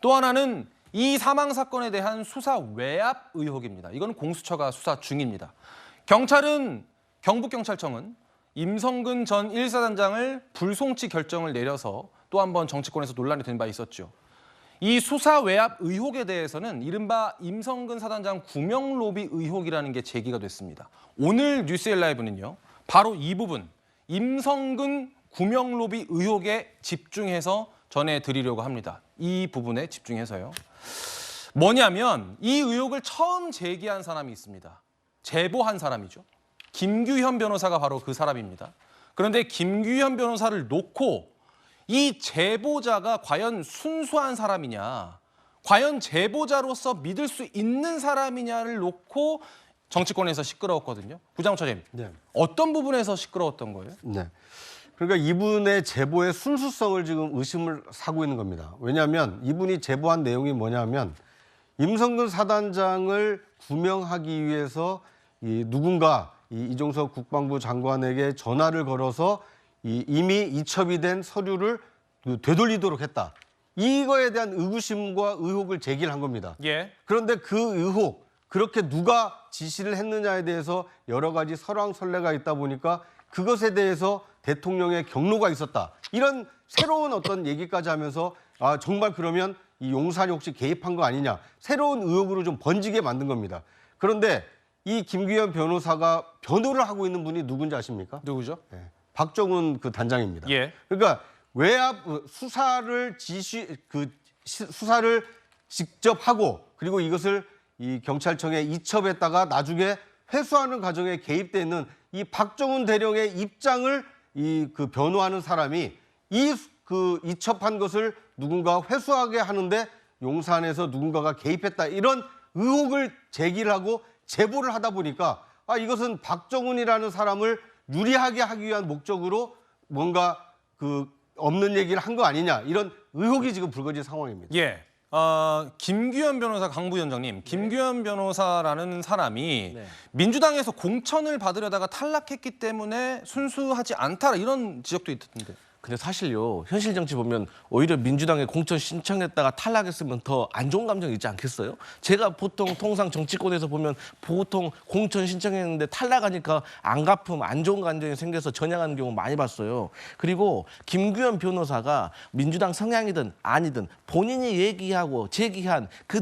또 하나는 이 사망 사건에 대한 수사 외압 의혹입니다. 이건 공수처가 수사 중입니다. 경북경찰청은 임성근 전 1사단장을 불송치 결정을 내려서 또 한 번 정치권에서 논란이 된 바 있었죠. 이 수사 외압 의혹에 대해서는 이른바 임성근 사단장 구명 로비 의혹이라는 게 제기가 됐습니다. 오늘 뉴스엘라이브는요, 바로 이 부분, 임성근 구명 로비 의혹에 집중해서 전해드리려고 합니다. 이 부분에 집중해서요. 뭐냐면 이 의혹을 처음 제기한 사람이 있습니다. 제보한 사람이죠. 김규현 변호사가 바로 그 사람입니다. 그런데 김규현 변호사를 놓고 이 제보자가 과연 순수한 사람이냐, 과연 제보자로서 믿을 수 있는 사람이냐를 놓고 정치권에서 시끄러웠거든요. 구장훈 차장님, 네. 어떤 부분에서 시끄러웠던 거예요? 네. 그러니까 이분의 제보의 순수성을 지금 의심을 사고 있는 겁니다. 왜냐하면 이분이 제보한 내용이 뭐냐면 임성근 사단장을 구명하기 위해서 누군가 이종석 국방부 장관에게 전화를 걸어서 이미 이첩이 된 서류를 되돌리도록 했다. 이거에 대한 의구심과 의혹을 제기를 한 겁니다. 예. 그런데 그 의혹, 그렇게 누가 지시를 했느냐에 대해서 여러 가지 설왕설래가 있다 보니까 그것에 대해서 대통령의 경로가 있었다. 이런 새로운 어떤 얘기까지 하면서 정말 그러면 이 용산이 혹시 개입한 거 아니냐. 새로운 의혹으로 좀 번지게 만든 겁니다. 그런데 이 김규현 변호사가 변호를 하고 있는 분이 누군지 아십니까? 누구죠? 네, 박정훈 그 단장입니다. 예. 그러니까 외압 수사를 수사를 직접 하고 그리고 이것을 이 경찰청에 이첩했다가 나중에 회수하는 과정에 개입돼 있는 이 박정훈 대령의 입장을 그 변호하는 사람이 이첩한 것을 누군가 회수하게 하는데 용산에서 누군가가 개입했다 이런 의혹을 제기를 하고 제보를 하다 보니까 이것은 박정훈이라는 사람을 유리하게 하기 위한 목적으로 뭔가 없는 얘기를 한 거 아니냐 이런 의혹이 지금 불거진 상황입니다. 예. 김규현 변호사, 강 부위원장님, 김규현 변호사라는 사람이 민주당에서 공천을 받으려다가 탈락했기 때문에 순수하지 않다 이런 지적도 있던데. 근데 사실요, 현실 정치 보면 오히려 민주당에 공천 신청했다가 탈락했으면 더 안 좋은 감정이 있지 않겠어요? 제가 보통 통상 정치권에서 보면 보통 공천 신청했는데 탈락하니까 안갚음, 안 좋은 감정이 생겨서 전향하는 경우 많이 봤어요. 그리고 김규현 변호사가 민주당 성향이든 아니든 본인이 얘기하고 제기한 그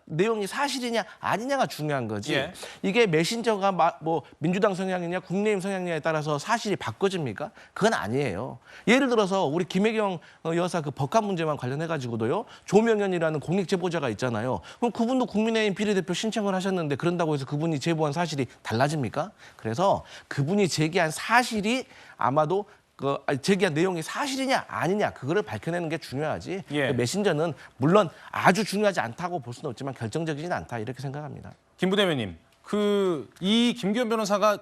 내용이 사실이냐 아니냐가 중요한 거지. 예. 이게 메신저가 뭐 민주당 성향이냐 국민의힘 성향이냐에 따라서 사실이 바꿔집니까? 그건 아니에요. 예를 들어서 우리 김혜경 여사 그 법관 문제만 관련해 가지고도요. 조명현이라는 공익 제보자가 있잖아요. 그럼 그분도 국민의힘 비례대표 신청을 하셨는데 그런다고 해서 그분이 제보한 사실이 달라집니까? 그래서 그분이 제기한 사실이 아마도 제기한 내용이 사실이냐 아니냐 그거를 밝혀내는 게 중요하지. 예. 메신저는 물론 아주 중요하지 않다고 볼 수는 없지만 결정적이진 않다 이렇게 생각합니다. 김 부대변인, 이 김규현 변호사가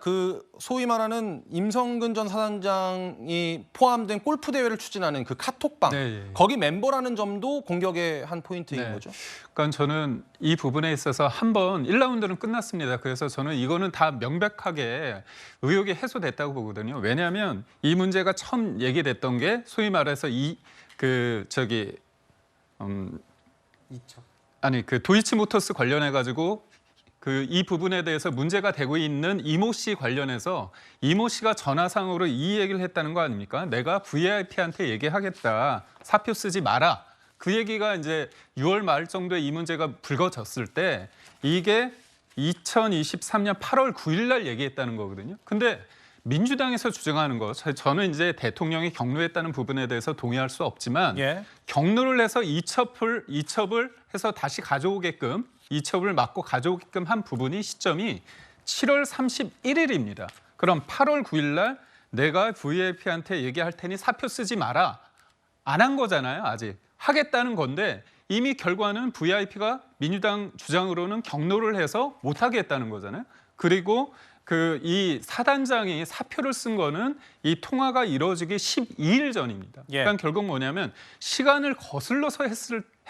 소위 말하는 임성근 전 사단장이 포함된 골프 대회를 추진하는 그 카톡방, 네. 거기 멤버라는 점도 공격의 한 포인트인 네. 거죠. 그러니까 저는 이 부분에 있어서 한번 1라운드는 끝났습니다. 그래서 저는 이거는 다 명백하게 의혹이 해소됐다고 보거든요. 왜냐하면 이 문제가 처음 얘기됐던 게 소위 말해서 도이치모터스 관련해 가지고 이 부분에 대해서 문제가 되고 있는 이모 씨 관련해서 이모 씨가 전화상으로 이 얘기를 했다는 거 아닙니까? 내가 VIP한테 얘기하겠다. 사표 쓰지 마라. 그 얘기가 이제 6월 말 정도에 이 문제가 불거졌을 때 이게 2023년 8월 9일 날 얘기했다는 거거든요. 근데 민주당에서 주장하는 거, 저는 이제 대통령이 경로했다는 부분에 대해서 동의할 수 없지만 예. 경로를 해서 이첩을 해서 다시 가져오게끔 이첩을 막고 가져오게끔 한 부분이 시점이 7월 31일입니다. 그럼 8월 9일 날 내가 VIP한테 얘기할 테니 사표 쓰지 마라. 안 한 거잖아요. 아직. 하겠다는 건데 이미 결과는 VIP가 민주당 주장으로는 경로를 해서 못하게 했다는 거잖아요. 그리고 이 사단장이 사표를 쓴 거는 이 통화가 이루어지기 12일 전입니다. 예. 그러니까 결국 뭐냐면 시간을 거슬러서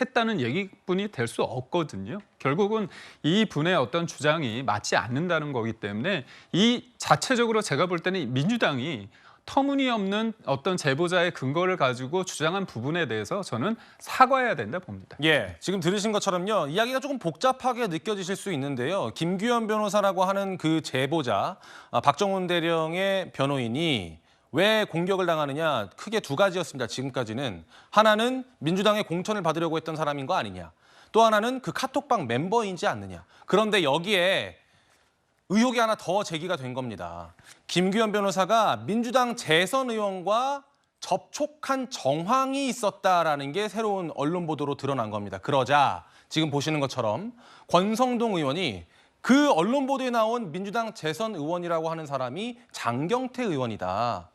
했다는 얘기뿐이 될 수 없거든요. 결국은 이 분의 어떤 주장이 맞지 않는다는 거기 때문에 이 자체적으로 제가 볼 때는 민주당이 터무니없는 어떤 제보자의 근거를 가지고 주장한 부분에 대해서 저는 사과해야 된다 봅니다. 예, 지금 들으신 것처럼요. 이야기가 조금 복잡하게 느껴지실 수 있는데요. 김규현 변호사라고 하는 그 제보자, 박정훈 대령의 변호인이 왜 공격을 당하느냐, 크게 두 가지였습니다. 지금까지는. 하나는 민주당의 공천을 받으려고 했던 사람인 거 아니냐. 또 하나는 그 카톡방 멤버인지 않느냐. 그런데 여기에 의혹이 하나 더 제기가 된 겁니다. 김규현 변호사가 민주당 재선 의원과 접촉한 정황이 있었다라는 게 새로운 언론 보도로 드러난 겁니다. 그러자 지금 보시는 것처럼 권성동 의원이 그 언론 보도에 나온 민주당 재선 의원이라고 하는 사람이 장경태 의원이다.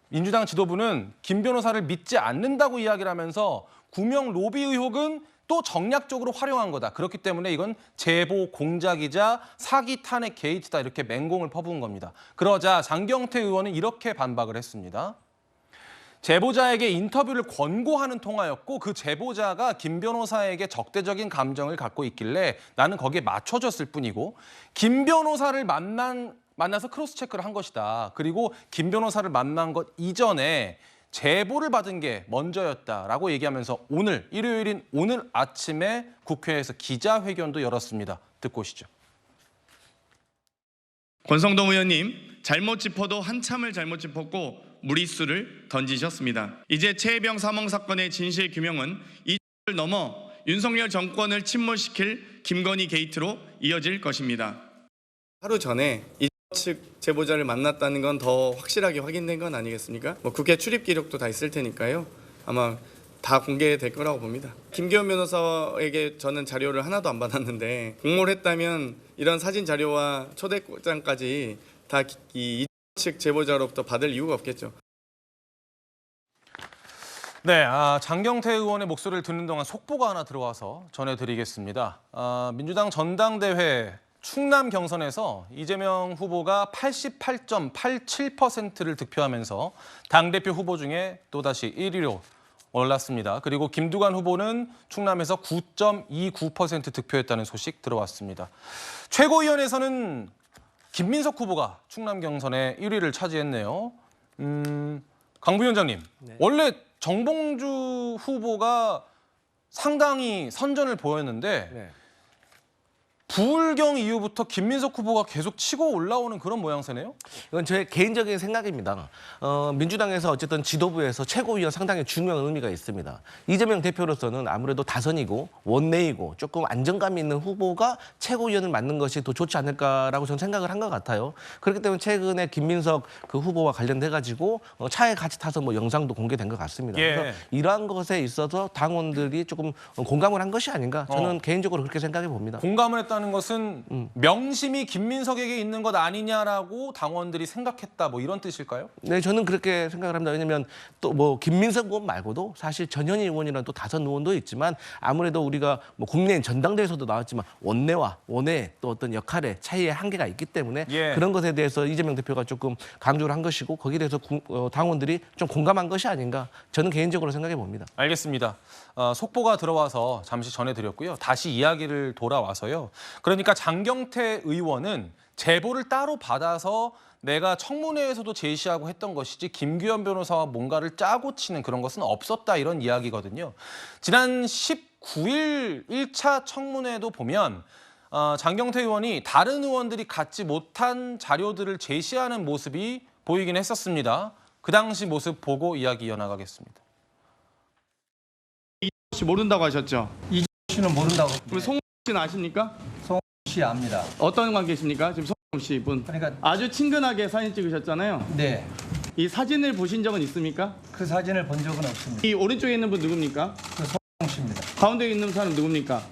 민주당 지도부는 김 변호사를 믿지 않는다고 이야기를 하면서 구명 로비 의혹은 또 정략적으로 활용한 거다. 그렇기 때문에 이건 제보 공작이자 사기 탄핵 게이트다. 이렇게 맹공을 퍼부은 겁니다. 그러자 장경태 의원은 이렇게 반박을 했습니다. 제보자에게 인터뷰를 권고하는 통화였고 그 제보자가 김 변호사에게 적대적인 감정을 갖고 있길래 나는 거기에 맞춰줬을 뿐이고 김 변호사를 만나서 크로스 체크를 한 것이다. 그리고 김 변호사를 만난 것 이전에 제보를 받은 게 먼저였다라고 얘기하면서 오늘 일요일인 오늘 아침에 국회에서 기자회견도 열었습니다. 듣고 오시죠. 권성동 의원님, 잘못 짚어도 한참을 잘못 짚었고 무리수를 던지셨습니다. 이제 최혜병 사망 사건의 진실 규명은 이 를 넘어 윤석열 정권을 침몰시킬 김건희 게이트로 이어질 것입니다. 하루 전에 이 측 제보자를 만났다는 건 더 확실하게 확인된 건 아니겠습니까? 국회 출입 기록도 다 있을 테니까요. 아마 다 공개될 거라고 봅니다. 김규현 변호사에게 저는 자료를 하나도 안 받았는데 공모를 했다면 이런 사진 자료와 초대장까지 다 이 측 제보자로부터 받을 이유가 없겠죠. 네, 장경태 의원의 목소리를 듣는 동안 속보가 하나 들어와서 전해드리겠습니다. 민주당 전당대회 충남 경선에서 이재명 후보가 88.87%를 득표하면서 당대표 후보 중에 또다시 1위로 올랐습니다. 그리고 김두관 후보는 충남에서 9.29% 득표했다는 소식 들어왔습니다. 최고위원회에서는 김민석 후보가 충남 경선에 1위를 차지했네요. 강 부위원장님, 네. 원래 정봉주 후보가 상당히 선전을 보였는데 네. 부울경 이후부터 김민석 후보가 계속 치고 올라오는 그런 모양새네요? 이건 제 개인적인 생각입니다. 민주당에서 어쨌든 지도부에서 최고위원 상당히 중요한 의미가 있습니다. 이재명 대표로서는 아무래도 다선이고 원내이고 조금 안정감 있는 후보가 최고위원을 맡는 것이 더 좋지 않을까라고 저는 생각을 한 것 같아요. 그렇기 때문에 최근에 김민석 그 후보와 관련돼가지고 차에 같이 타서 뭐 영상도 공개된 것 같습니다. 예. 그래서 이러한 것에 있어서 당원들이 조금 공감을 한 것이 아닌가 저는 개인적으로 그렇게 생각해 봅니다. 공감을 했다는 것은 명심이 김민석에게 있는 것 아니냐라고 당원들이 생각했다, 뭐 이런 뜻일까요? 네, 저는 그렇게 생각을 합니다. 왜냐하면 또 뭐 김민석 의원 말고도 사실 전현희 의원이라는 또 다선 의원도 있지만 아무래도 우리가 뭐 국민의힘 전당대회에서도 나왔지만 원내와 원외의 또 어떤 역할의 차이의 한계가 있기 때문에 예. 그런 것에 대해서 이재명 대표가 조금 강조를 한 것이고 거기에 대해서 당원들이 좀 공감한 것이 아닌가 저는 개인적으로 생각해 봅니다. 알겠습니다. 속보가 들어와서 잠시 전해드렸고요. 다시 이야기를 돌아와서요. 그러니까 장경태 의원은 제보를 따로 받아서 내가 청문회에서도 제시하고 했던 것이지 김규현 변호사와 뭔가를 짜고 치는 그런 것은 없었다, 이런 이야기거든요. 지난 19일 1차 청문회도 보면 장경태 의원이 다른 의원들이 갖지 못한 자료들을 제시하는 모습이 보이긴 했었습니다. 그 당시 모습 보고 이야기 이어나가겠습니다. 혹시 모른다고 하셨죠? 이재명 씨는 모른다고. 그럼 송홍 씨는 아십니까? 송홍 씨 압니다. 어떤 관계십니까? 지금 송홍 씨 분. 그러니까 아주 친근하게 사진 찍으셨잖아요. 네, 이 사진을 보신 적은 있습니까? 그 사진을 본 적은 없습니다. 이 오른쪽에 있는 분 누굽니까? 그 송홍 씨입니다. 가운데 있는 사람 누굽니까?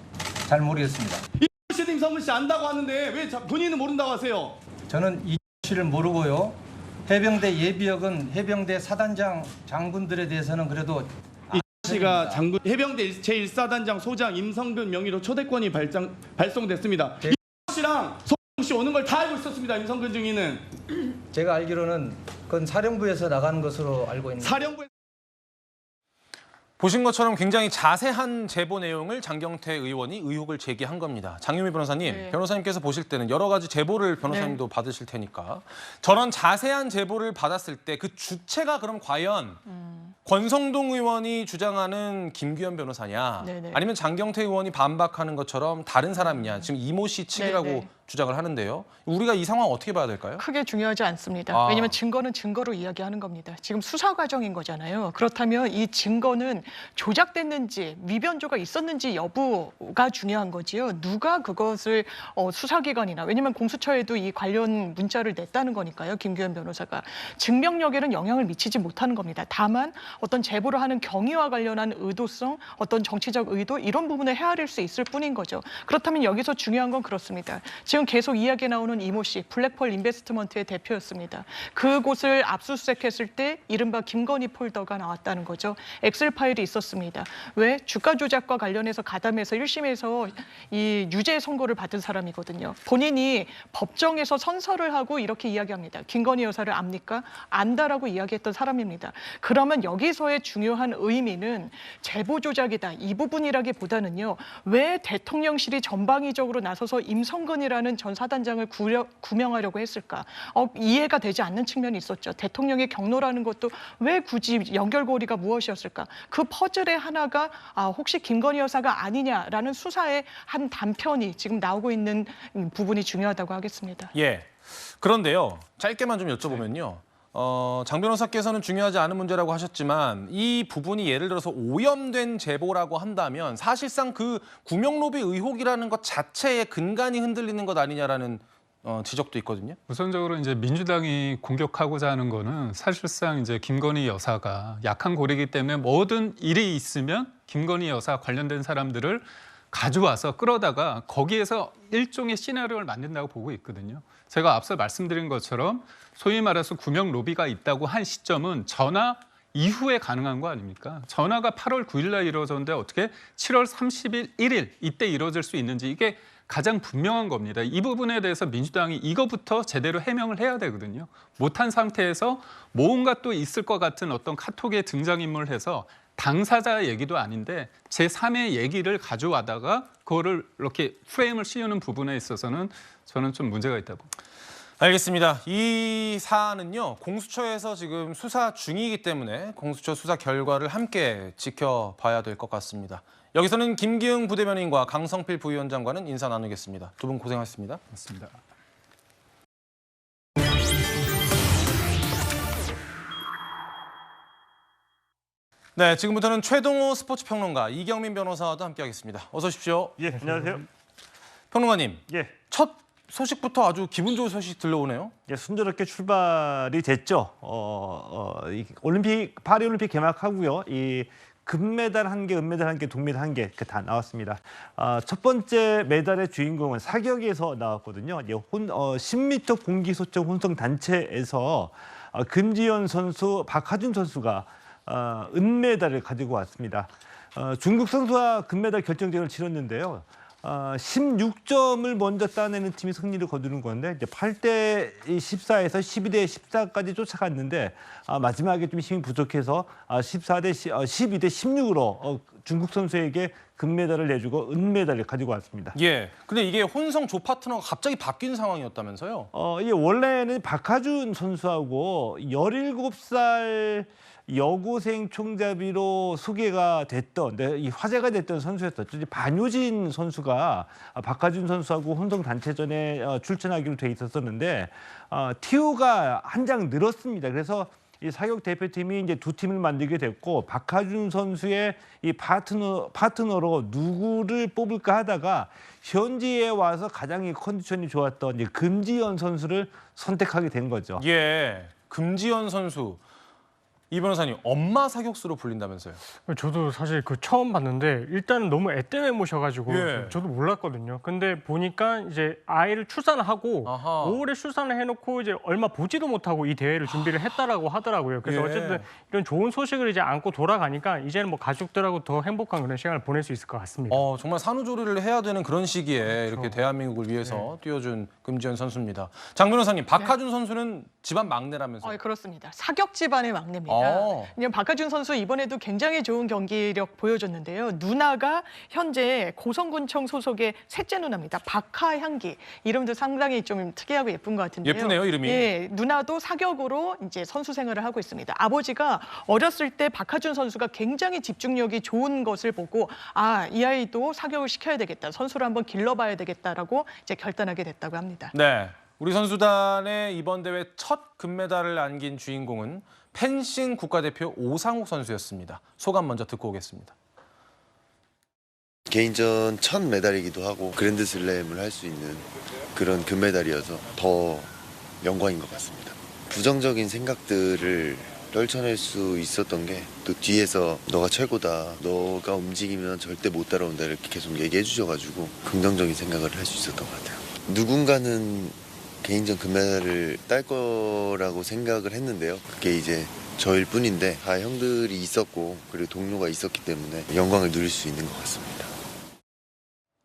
잘 모르겠습니다. 이재명 씨도 임성근 씨 안다고 하는데 왜 본인은 모른다고 하세요? 저는 이재명 씨를 모르고요. 해병대 예비역은 해병대 사단장 장군들에 대해서는 그래도 씨가 장군 해병대 제1사단장 소장 임성근 명의로 초대권이 발송됐습니다. 네. 이재명 씨랑 송홍 씨 오는 걸 다 알고 있었습니다. 임성근 중위는 제가 알기로는 그건 사령부에서 나간 것으로 알고 있는데. 사령부에 보신 것처럼 굉장히 자세한 제보 내용을 장경태 의원이 의혹을 제기한 겁니다. 장유미 변호사님, 네. 변호사님께서 보실 때는 여러 가지 제보를 변호사님도 받으실 테니까 저런 자세한 제보를 받았을 때 그 주체가 그럼 과연 권성동 의원이 주장하는 김규현 변호사냐, 네네. 아니면 장경태 의원이 반박하는 것처럼 다른 사람이냐, 지금 이모 씨 측이라고 네네. 주장을 하는데요. 우리가 이 상황 어떻게 봐야 될까요? 크게 중요하지 않습니다. 왜냐하면 증거는 증거로 이야기하는 겁니다. 지금 수사 과정인 거잖아요. 그렇다면 이 증거는 조작됐는지 위변조가 있었는지 여부가 중요한 거지요. 누가 그것을 수사기관이나, 왜냐하면 공수처에도 이 관련 문자를 냈다는 거니까요. 김규현 변호사가. 증명력에는 영향을 미치지 못하는 겁니다. 다만 어떤 제보를 하는 경위와 관련한 의도성, 어떤 정치적 의도, 이런 부분을 헤아릴 수 있을 뿐인 거죠. 그렇다면 여기서 중요한 건 그렇습니다. 지금 계속 이야기 나오는 이모 씨, 블랙펄 인베스트먼트의 대표였습니다. 그곳을 압수수색했을 때 이른바 김건희 폴더가 나왔다는 거죠. 엑셀 파일이 있었습니다. 왜? 주가 조작과 관련해서 가담해서 1심에서 이 유죄 선고를 받은 사람이거든요. 본인이 법정에서 선서를 하고 이렇게 이야기합니다. 김건희 여사를 압니까? 안다라고 이야기했던 사람입니다. 그러면 여기서의 중요한 의미는 제보 조작이다, 이 부분이라기보다는요. 왜 대통령실이 전방위적으로 나서서 임성근이라는 전 사단장을 구명하려고 했을까? 이해가 되지 않는 측면이 있었죠. 대통령의 경로라는 것도 왜 굳이 연결고리가 무엇이었을까? 그 퍼즐의 하나가 혹시 김건희 여사가 아니냐라는 수사의 한 단편이 지금 나오고 있는 부분이 중요하다고 하겠습니다. 예. 그런데요, 짧게만 좀 여쭤보면요. 장 변호사께서는 중요하지 않은 문제라고 하셨지만 이 부분이 예를 들어서 오염된 제보라고 한다면 사실상 그 구명로비 의혹이라는 것 자체의 근간이 흔들리는 것 아니냐라는 지적도 있거든요. 우선적으로 이제 민주당이 공격하고자 하는 거는 사실상 이제 김건희 여사가 약한 고리이기 때문에 모든 일이 있으면 김건희 여사 관련된 사람들을 가져와서 끌어다가 거기에서 일종의 시나리오를 만든다고 보고 있거든요. 제가 앞서 말씀드린 것처럼 소위 말해서 구명 로비가 있다고 한 시점은 전화 이후에 가능한 거 아닙니까? 전화가 8월 9일 날 이루어졌는데 어떻게 7월 30일, 1일 이때 이루어질 수 있는지, 이게 가장 분명한 겁니다. 이 부분에 대해서 민주당이 이거부터 제대로 해명을 해야 되거든요. 못한 상태에서 뭔가 또 있을 것 같은 어떤 카톡의 등장인물을 해서 당사자 얘기도 아닌데 제3의 얘기를 가져와다가 그거를 이렇게 프레임을 씌우는 부분에 있어서는 저는 좀 문제가 있다고. 알겠습니다. 이 사안은요, 공수처에서 지금 수사 중이기 때문에 공수처 수사 결과를 함께 지켜봐야 될 것 같습니다. 여기서는 김기흥 부대변인과 강성필 부위원장과는 인사 나누겠습니다. 두 분 고생하셨습니다. 맞습니다. 네, 지금부터는 최동호 스포츠 평론가, 이경민 변호사와도 함께하겠습니다. 어서 오십시오. 예, 안녕하세요. 평론가님, 예. 첫 소식부터 아주 기분 좋은 소식 들려오네요. 예, 순조롭게 출발이 됐죠. 파리 올림픽 개막하고요. 이 금메달 1개, 은메달 1개, 동메달 1개 다 나왔습니다. 첫 번째 메달의 주인공은 사격에서 나왔거든요. 10m 공기 소총 혼성 단체에서 금지연 선수, 박하준 선수가 은메달을 가지고 왔습니다. 중국 선수와 금메달 결정전을 치렀는데요. 16점을 먼저 따내는 팀이 승리를 거두는 건데 이제 8대 14에서 12대 14까지 쫓아갔는데 마지막에 좀 힘이 부족해서 12대 16으로 중국 선수에게 금메달을 내주고 은메달을 가지고 왔습니다. 예. 근데 이게 혼성 조 파트너가 갑자기 바뀐 상황이었다면서요? 이게 원래는 박하준 선수하고 17살 여고생 총잡이로 소개가 됐던, 이 화제가 됐던 선수였었죠. 이제 반효진 선수가 박하준 선수하고 혼성 단체전에 출전하기로 돼 있었었는데 티오가 한 장 늘었습니다. 그래서 이 사격 대표팀이 이제 두 팀을 만들게 됐고 박하준 선수의 이 파트너로 누구를 뽑을까 하다가 현지에 와서 가장 컨디션이 좋았던 이제 금지연 선수를 선택하게 된 거죠. 예, 금지연 선수. 이 변호사님, 엄마 사격수로 불린다면서요? 저도 사실 그 처음 봤는데 일단은 너무 애때문에 모셔가지고 예. 저도 몰랐거든요. 근데 보니까 이제 아이를 출산하고 아하. 5월에 출산을 해놓고 이제 얼마 보지도 못하고 이 대회를 준비를 했다라고 하더라고요. 그래서 예. 어쨌든 이런 좋은 소식을 이제 안고 돌아가니까 이제는 뭐 가족들하고 더 행복한 그런 시간을 보낼 수 있을 것 같습니다. 정말 산후조리를 해야 되는 그런 시기에 이렇게 대한민국을 위해서 뛰어준 금지연 선수입니다. 장 변호사님, 박하준 선수는 집안 막내라면서요? 그렇습니다. 사격 집안의 막내입니다. 그냥 박하준 선수 이번에도 굉장히 좋은 경기력 보여줬는데요. 누나가 현재 고성군청 소속의 셋째 누나입니다. 박하향기. 이름도 상당히 좀 특이하고 예쁜 것 같은데요. 예쁘네요, 이름이. 예, 누나도 사격으로 이제 선수 생활을 하고 있습니다. 아버지가 어렸을 때 박하준 선수가 굉장히 집중력이 좋은 것을 보고 이 아이도 사격을 시켜야 되겠다. 선수를 한번 길러봐야 되겠다라고 이제 결단하게 됐다고 합니다. 네, 우리 선수단의 이번 대회 첫 금메달을 안긴 주인공은 펜싱 국가대표 오상욱 선수였습니다. 소감 먼저 듣고 오겠습니다. 개인전 첫 메달이기도 하고 그랜드슬램을 할 수 있는 그런 금메달이어서 더 영광인 것 같습니다. 부정적인 생각들을 떨쳐낼 수 있었던 게 또 뒤에서 너가 최고다, 너가 움직이면 절대 못 따라온다 이렇게 계속 얘기해 주셔가지고 긍정적인 생각을 할 수 있었던 것 같아요. 누군가는 개인전 금메달을 딸 거라고 생각을 했는데요. 그게 이제 저일 뿐인데 다 형들이 있었고 그리고 동료가 있었기 때문에 영광을 누릴 수 있는 것 같습니다.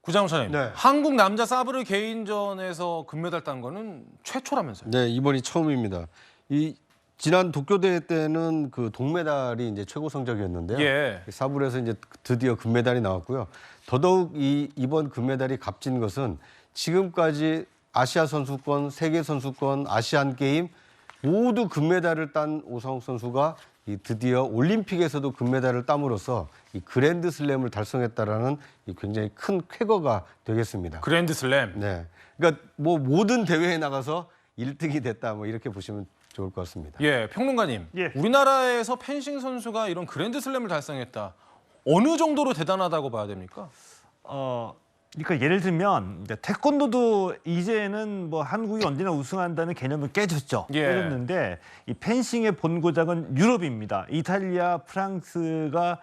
구장호사님, 한국 남자 사브르 개인전에서 금메달 딴 거는 최초라면서요? 네, 이번이 처음입니다. 지난 도쿄대회 때는 그 동메달이 이제 최고 성적이었는데요. 예. 사브르에서 이제 드디어 금메달이 나왔고요. 더더욱 이번 금메달이 값진 것은 지금까지 아시아 선수권, 세계 선수권, 아시안 게임 모두 금메달을 딴 오상욱 선수가 드디어 올림픽에서도 금메달을 땀으로써 이 그랜드슬램을 달성했다라는 굉장히 큰 쾌거가 되겠습니다. 그랜드슬램. 네. 그러니까 뭐 모든 대회에 나가서 1등이 됐다 뭐 이렇게 보시면 좋을 것 같습니다. 예, 평론가님. 예. 우리나라에서 펜싱 선수가 이런 그랜드슬램을 달성했다. 어느 정도로 대단하다고 봐야 됩니까? 그러니까 예를 들면 태권도도 이제는 뭐 한국이 언제나 우승한다는 개념은 깨졌죠. 예. 깨졌는데 이 펜싱의 본고장은 유럽입니다. 이탈리아, 프랑스가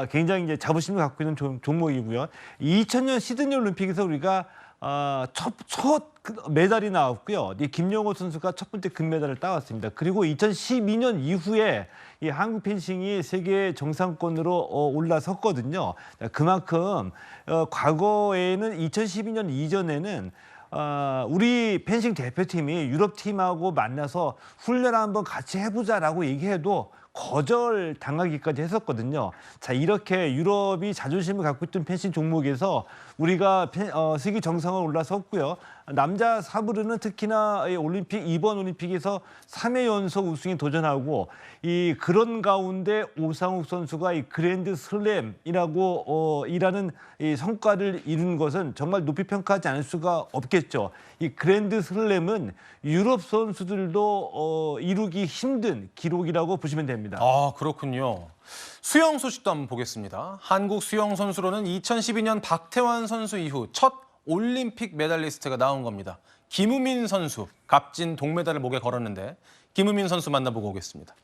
굉장히 이제 자부심을 갖고 있는 종목이고요. 2000년 시드니 올림픽에서 우리가 첫 메달이 나왔고요. 김영호 선수가 첫 번째 금메달을 따왔습니다. 그리고 2012년 이후에 이 한국 펜싱이 세계 정상권으로 올라섰거든요. 그만큼 과거에는 2012년 이전에는 우리 펜싱 대표팀이 유럽 팀하고 만나서 훈련 한번 같이 해보자라고 얘기해도 거절당하기까지 했었거든요. 자, 이렇게 유럽이 자존심을 갖고 있던 펜싱 종목에서 우리가 세계 정상을 올라섰고요. 남자 사브르는 특히나 이번 올림픽에서 3회 연속 우승에 도전하고 그런 가운데 오상욱 선수가 이 그랜드 슬램이라고 이라는 이 성과를 이룬 것은 정말 높이 평가하지 않을 수가 없겠죠. 이 그랜드 슬램은 유럽 선수들도 이루기 힘든 기록이라고 보시면 됩니다. 아, 그렇군요. 수영 소식도 한번 보겠습니다. 한국 수영 선수로는 2012년 박태환 선수 이후 첫 올림픽 메달리스트가 나온 겁니다. 김우민 선수, 값진 동메달을 목에 걸었는데 김우민 선수 만나보고 오겠습니다.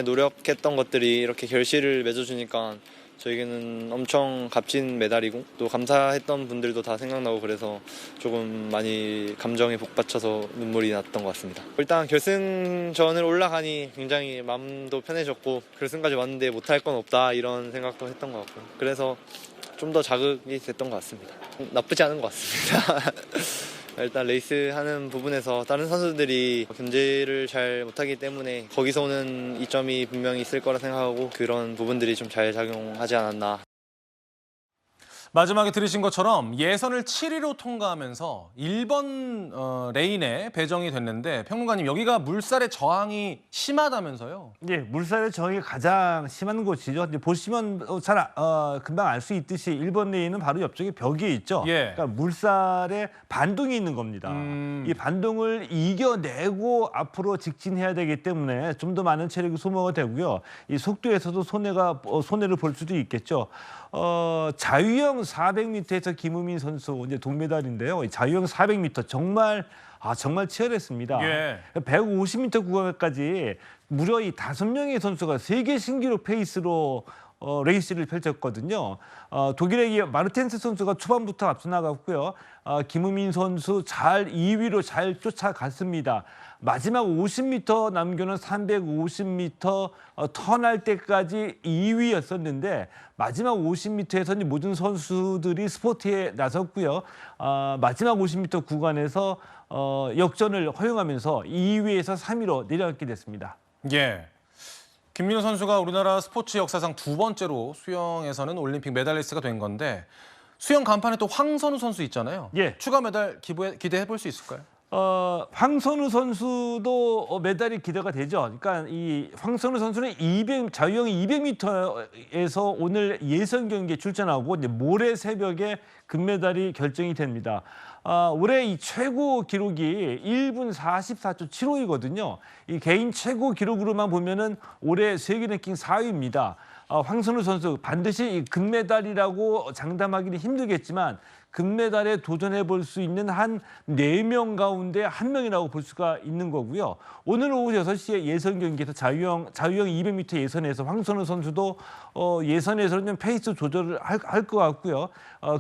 노력했던 것들이 이렇게 결실을 맺어주니까 저에게는 엄청 값진 메달이고 또 감사했던 분들도 다 생각나고 그래서 조금 많이 감정이 복받쳐서 눈물이 났던 것 같습니다. 일단 결승전을 올라가니 굉장히 마음도 편해졌고 결승까지 왔는데 못할 건 없다 이런 생각도 했던 것 같고 그래서 좀 더 자극이 됐던 것 같습니다. 나쁘지 않은 것 같습니다. 일단 레이스하는 부분에서 다른 선수들이 견제를 잘 못하기 때문에 거기서 오는 이점이 분명히 있을 거라 생각하고 그런 부분들이 좀 잘 작용하지 않았나. 마지막에 들으신 것처럼 예선을 7위로 통과하면서 1번 레인에 배정이 됐는데 평론가님, 여기가 물살의 저항이 심하다면서요? 예, 물살의 저항이 가장 심한 곳이죠. 이제 보시면 금방 알 수 있듯이 1번 레인은 바로 옆쪽에 벽이 있죠. 예. 그러니까 물살에 반동이 있는 겁니다. 이 반동을 이겨내고 앞으로 직진해야 되기 때문에 좀 더 많은 체력이 소모가 되고요. 이 속도에서도 손해를 볼 수도 있겠죠. 자유형 400m에서 김우민 선수 이제 동메달인데요. 자유형 400m 정말 치열했습니다. 예. 150m 구간까지 무려 이 5명의 선수가 세계 신기록 페이스로 레이스를 펼쳤거든요. 독일의 마르텐스 선수가 초반부터 앞서 나갔고요. 김우민 선수 2위로 잘 쫓아갔습니다. 마지막 50m 남겨놓은 350m 턴할 때까지 2위였었는데 마지막 50m에서 모든 선수들이 스포트에 나섰고요. 마지막 50m 구간에서 역전을 허용하면서 2위에서 3위로 내려앉게 됐습니다. 예. 김민우 선수가 우리나라 스포츠 역사상 2번째로 수영에서는 올림픽 메달리스트가 된 건데 수영 간판에 또 황선우 선수 있잖아요. 예. 추가 메달 기대해 볼 수 있을까요? 황선우 선수도 메달이 기대가 되죠. 그러니까 이 황선우 선수는 자유형 200m에서 오늘 예선 경기에 출전하고 이제 모레 새벽에 금메달이 결정이 됩니다. 올해 이 최고 기록이 1분 44초 75이거든요. 이 개인 최고 기록으로만 보면은 올해 세계 랭킹 4위입니다. 황선우 선수 반드시 이 금메달이라고 장담하기는 힘들겠지만 금메달에 도전해 볼 수 있는 한 4명 가운데 1명이라고 볼 수가 있는 거고요. 오늘 오후 6시에 예선 경기에서 자유형 200m 예선에서 황선우 선수도 예선에서는 좀 페이스 조절을 할 것 같고요.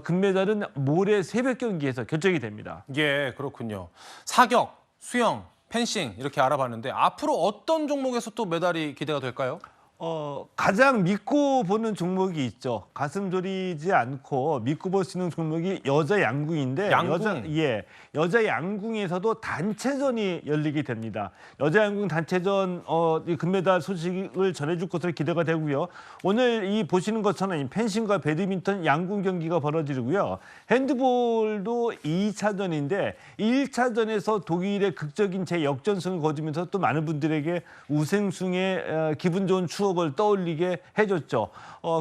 금메달은 모레 새벽 경기에서 결정이 됩니다. 예, 그렇군요. 사격, 수영, 펜싱 이렇게 알아봤는데 앞으로 어떤 종목에서 또 메달이 기대가 될까요? 가장 믿고 보는 종목이 있죠. 가슴 졸이지 않고 믿고 볼 수 있는 종목이 여자 양궁인데 여자 양궁에서도 단체전이 열리게 됩니다. 여자 양궁 단체전 금메달 소식을 전해줄 것으로 기대가 되고요. 오늘 보시는 것처럼 펜싱과 배드민턴 양궁 경기가 벌어지고요. 핸드볼도 2차전인데 1차전에서 독일의 극적인 재역전승을 거두면서 또 많은 분들에게 우승승의 기분 좋은 추억을 떠올리게 해줬죠.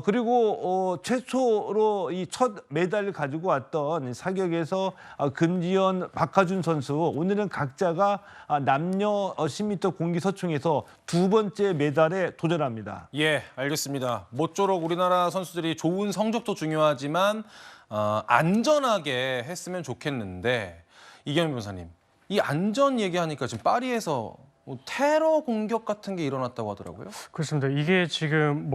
그리고 최초로 이 첫 메달을 가지고 왔던 사격에서 금지연, 박하준 선수 오늘은 각자가 남녀 10m 공기 서충에서 2번째 메달에 도전합니다. 예, 알겠습니다. 모쪼록 우리나라 선수들이 좋은 성적도 중요하지만 안전하게 했으면 좋겠는데 이경민 변호사님, 이 안전 얘기하니까 지금 파리에서 테러 공격 같은 게 일어났다고 하더라고요. 그렇습니다. 이게 지금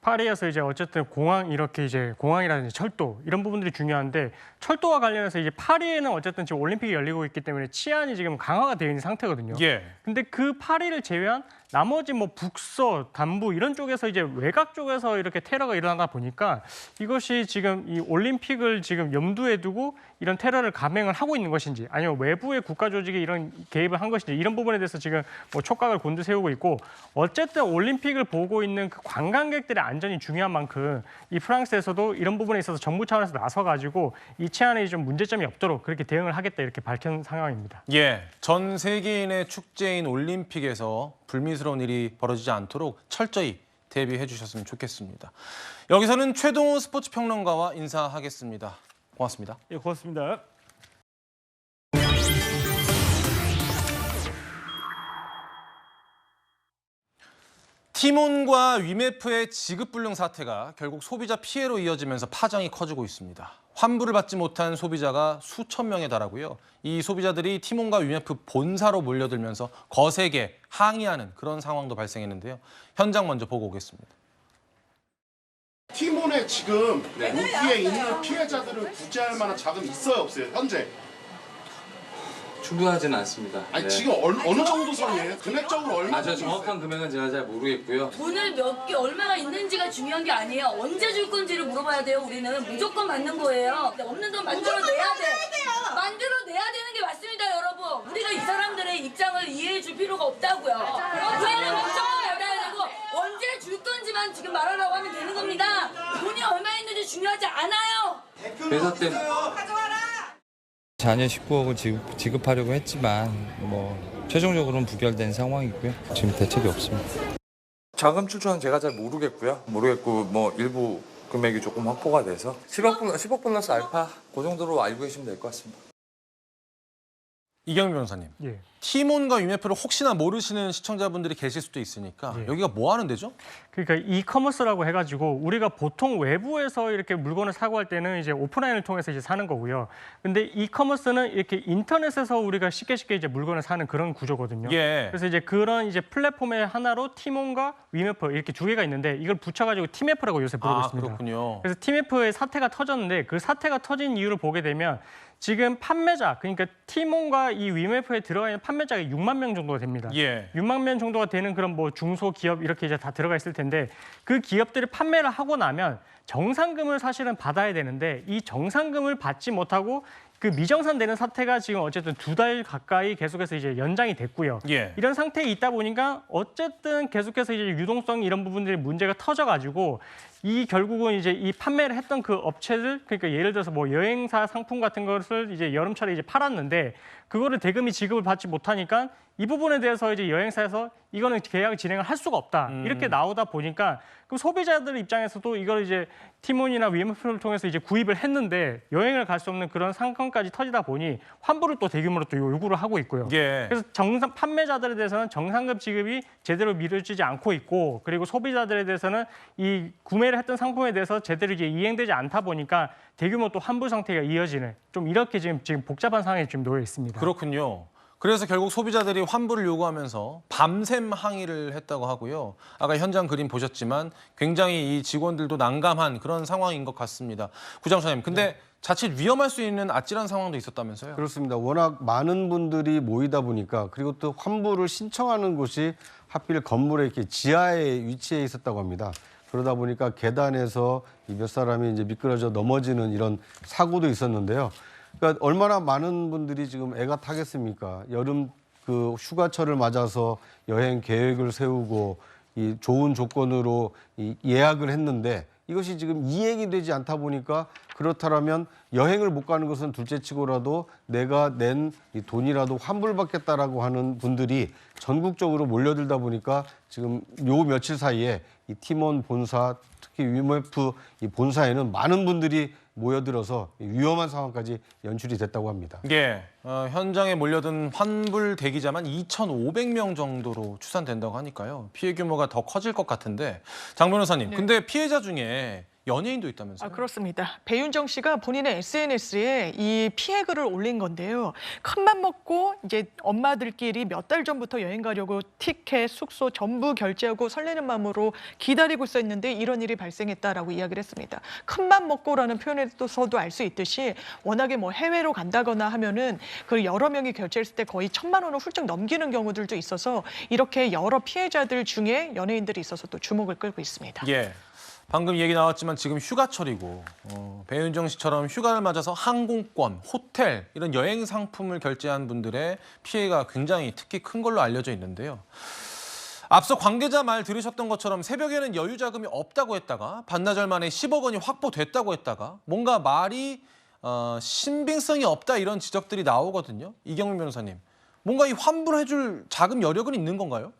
파리에서 이제 어쨌든 공항이라든지 철도 이런 부분들이 중요한데 철도와 관련해서 이제 파리에는 어쨌든 지금 올림픽이 열리고 있기 때문에 치안이 지금 강화가 되어 있는 상태거든요. 예. 근데 그 파리를 제외한 나머지 북서, 남부 이런 쪽에서 이제 외곽 쪽에서 이렇게 테러가 일어나다 보니까 이것이 지금 이 올림픽을 지금 염두에 두고 이런 테러를 감행을 하고 있는 것인지 아니면 외부의 국가 조직이 이런 개입을 한 것인지 이런 부분에 대해서 지금 뭐 촉각을 곤두세우고 있고 어쨌든 올림픽을 보고 있는 그 관광객들의 안전이 중요한 만큼 이 프랑스에서도 이런 부분에 있어서 정부 차원에서 나서가지고 이 치안에 좀 문제점이 없도록 그렇게 대응을 하겠다 이렇게 밝힌 상황입니다. 예, 전 세계인의 축제인 올림픽에서 불미스러운 일이 벌어지지 않도록 철저히 대비해 주셨으면 좋겠습니다. 여기서는 최동호 스포츠 평론가와 인사하겠습니다. 고맙습니다. 예, 고맙습니다. 티몬과 위메프의 지급불능 사태가 결국 소비자 피해로 이어지면서 파장이 커지고 있습니다. 환불을 받지 못한 소비자가 수천 명에 달하고요. 이 소비자들이 티몬과 위메프 본사로 몰려들면서 거세게 항의하는 그런 상황도 발생했는데요. 현장 먼저 보고 오겠습니다. 티몬에 지금 여기에 있는 피해자들을 구제할 만한 자금이 있어요, 없어요? 현재? 충분하지는 않습니다. 아니 네. 지금 어느 정도 선이에요? 금액적으로 얼마? 저 정확한 금액은 제가 잘 모르겠고요. 돈을 몇 개 얼마가 있는지가 중요한 게 아니에요. 언제 줄 건지를 물어봐야 돼요. 우리는 무조건 받는 거예요. 없는 돈 만들어내야 돼. 만들어내야 되는 게 맞습니다, 여러분. 우리가 이 사람들의 입장을 이해해 줄 필요가 없다고요. 우리는 무조건 받아야 되고 언제 줄 건지만 지금 말하라고 하면 되는 겁니다. 돈이 얼마 있는지 중요하지 않아요. 회사 때문에 자녀 19억을 지급하려고 했지만 최종적으로는 부결된 상황이고요. 지금 대책이 없습니다. 자금 출처는 제가 잘 모르겠고 일부 금액이 조금 확보가 돼서 10억 플러스 알파 그 정도로 알고 계시면 될 것 같습니다. 이경민 변호사님, 예. 티몬과 위메프를 혹시나 모르시는 시청자분들이 계실 수도 있으니까 여기가 뭐 하는 데죠? 그러니까 이커머스라고 해가지고 우리가 보통 외부에서 이렇게 물건을 사고 할 때는 이제 오프라인을 통해서 이제 사는 거고요. 근데 이커머스는 이렇게 인터넷에서 우리가 쉽게 이제 물건을 사는 그런 구조거든요. 예. 그래서 이제 그런 이제 플랫폼의 하나로 티몬과 위메프 이렇게 두 개가 있는데 이걸 붙여가지고 티메프라고 요새 부르고 있습니다. 그렇군요. 그래서 티메프의 사태가 터졌는데 그 사태가 터진 이유를 보게 되면 지금 판매자, 그러니까 티몬과 이 위메프에 들어가 있는 판매자가 6만 명 정도가 됩니다. 예. 6만 명 정도가 되는 그런 뭐 중소기업 이렇게 이제 다 들어가 있을 텐데 그 기업들이 판매를 하고 나면 정상금을 사실은 받아야 되는데 이 정상금을 받지 못하고 그 미정산되는 사태가 지금 어쨌든 2달 가까이 계속해서 이제 연장이 됐고요. 예. 이런 상태에 있다 보니까 어쨌든 계속해서 이제 유동성 이런 부분들이 문제가 터져가지고 이 결국은 이제 이 판매를 했던 그 업체들, 그러니까 예를 들어서 뭐 여행사 상품 같은 것을 이제 여름철에 이제 팔았는데 그거를 대금이 지급을 받지 못하니까 이 부분에 대해서 이제 여행사에서 이거는 계약 진행을 할 수가 없다. 이렇게 나오다 보니까 그럼 소비자들 입장에서도 이걸 이제 티몬이나 위메프를 통해서 이제 구입을 했는데 여행을 갈 수 없는 그런 상황까지 터지다 보니 환불을 또 대규모로 또 요구를 하고 있고요. 예. 그래서 판매자들에 대해서는 정상금 지급이 제대로 이루어지지 않고 있고 그리고 소비자들에 대해서는 이 구매를 했던 상품에 대해서 제대로 이제 이행되지 않다 보니까 대규모 또 환불 상태가 이어지는 좀 이렇게 지금 복잡한 상황에 지금 놓여 있습니다. 그렇군요. 그래서 결국 소비자들이 환불을 요구하면서 밤샘 항의를 했다고 하고요. 아까 현장 그림 보셨지만 굉장히 이 직원들도 난감한 그런 상황인 것 같습니다. 구장차님, 근데 자칫 위험할 수 있는 아찔한 상황도 있었다면서요? 그렇습니다. 워낙 많은 분들이 모이다 보니까 그리고 또 환불을 신청하는 곳이 하필 건물의 이렇게 지하에 위치해 있었다고 합니다. 그러다 보니까 계단에서 몇 사람이 이제 미끄러져 넘어지는 이런 사고도 있었는데요. 그러니까 얼마나 많은 분들이 지금 애가 타겠습니까? 여름 그 휴가철을 맞아서 여행 계획을 세우고 이 좋은 조건으로 예약을 했는데 이것이 지금 이행이 되지 않다 보니까 그렇다면 여행을 못 가는 것은 둘째치고라도 내가 낸 이 돈이라도 환불받겠다라고 하는 분들이 전국적으로 몰려들다 보니까 지금 요 며칠 사이에 이 티몬 본사 특히 위메프 이 본사에는 많은 분들이 모여들어서 위험한 상황까지 연출이 됐다고 합니다. 예, 현장에 몰려든 환불 대기자만 2,500명 정도로 추산된다고 하니까요. 피해 규모가 더 커질 것 같은데 장 변호사님, 근데 피해자 중에 연예인도 있다면서요? 그렇습니다. 배윤정 씨가 본인의 SNS에 이 피해 글을 올린 건데요. 큰맘 먹고 이제 엄마들끼리 몇 달 전부터 여행 가려고 티켓, 숙소 전부 결제하고 설레는 마음으로 기다리고 있었는데 이런 일이 발생했다라고 이야기를 했습니다. 큰맘 먹고라는 표현에서도 알 수 있듯이 워낙에 뭐 해외로 간다거나 하면은 그 여러 명이 결제했을 때 거의 1,000만 원을 훌쩍 넘기는 경우들도 있어서 이렇게 여러 피해자들 중에 연예인들이 있어서 또 주목을 끌고 있습니다. 예. 방금 얘기 나왔지만 지금 휴가철이고 배윤정 씨처럼 휴가를 맞아서 항공권, 호텔 이런 여행 상품을 결제한 분들의 피해가 굉장히 특히 큰 걸로 알려져 있는데요. 앞서 관계자 말 들으셨던 것처럼 새벽에는 여유 자금이 없다고 했다가 반나절 만에 10억 원이 확보됐다고 했다가 뭔가 말이 신빙성이 없다 이런 지적들이 나오거든요. 이경민 변호사님. 뭔가 이 환불을 해줄 자금 여력은 있는 건가요?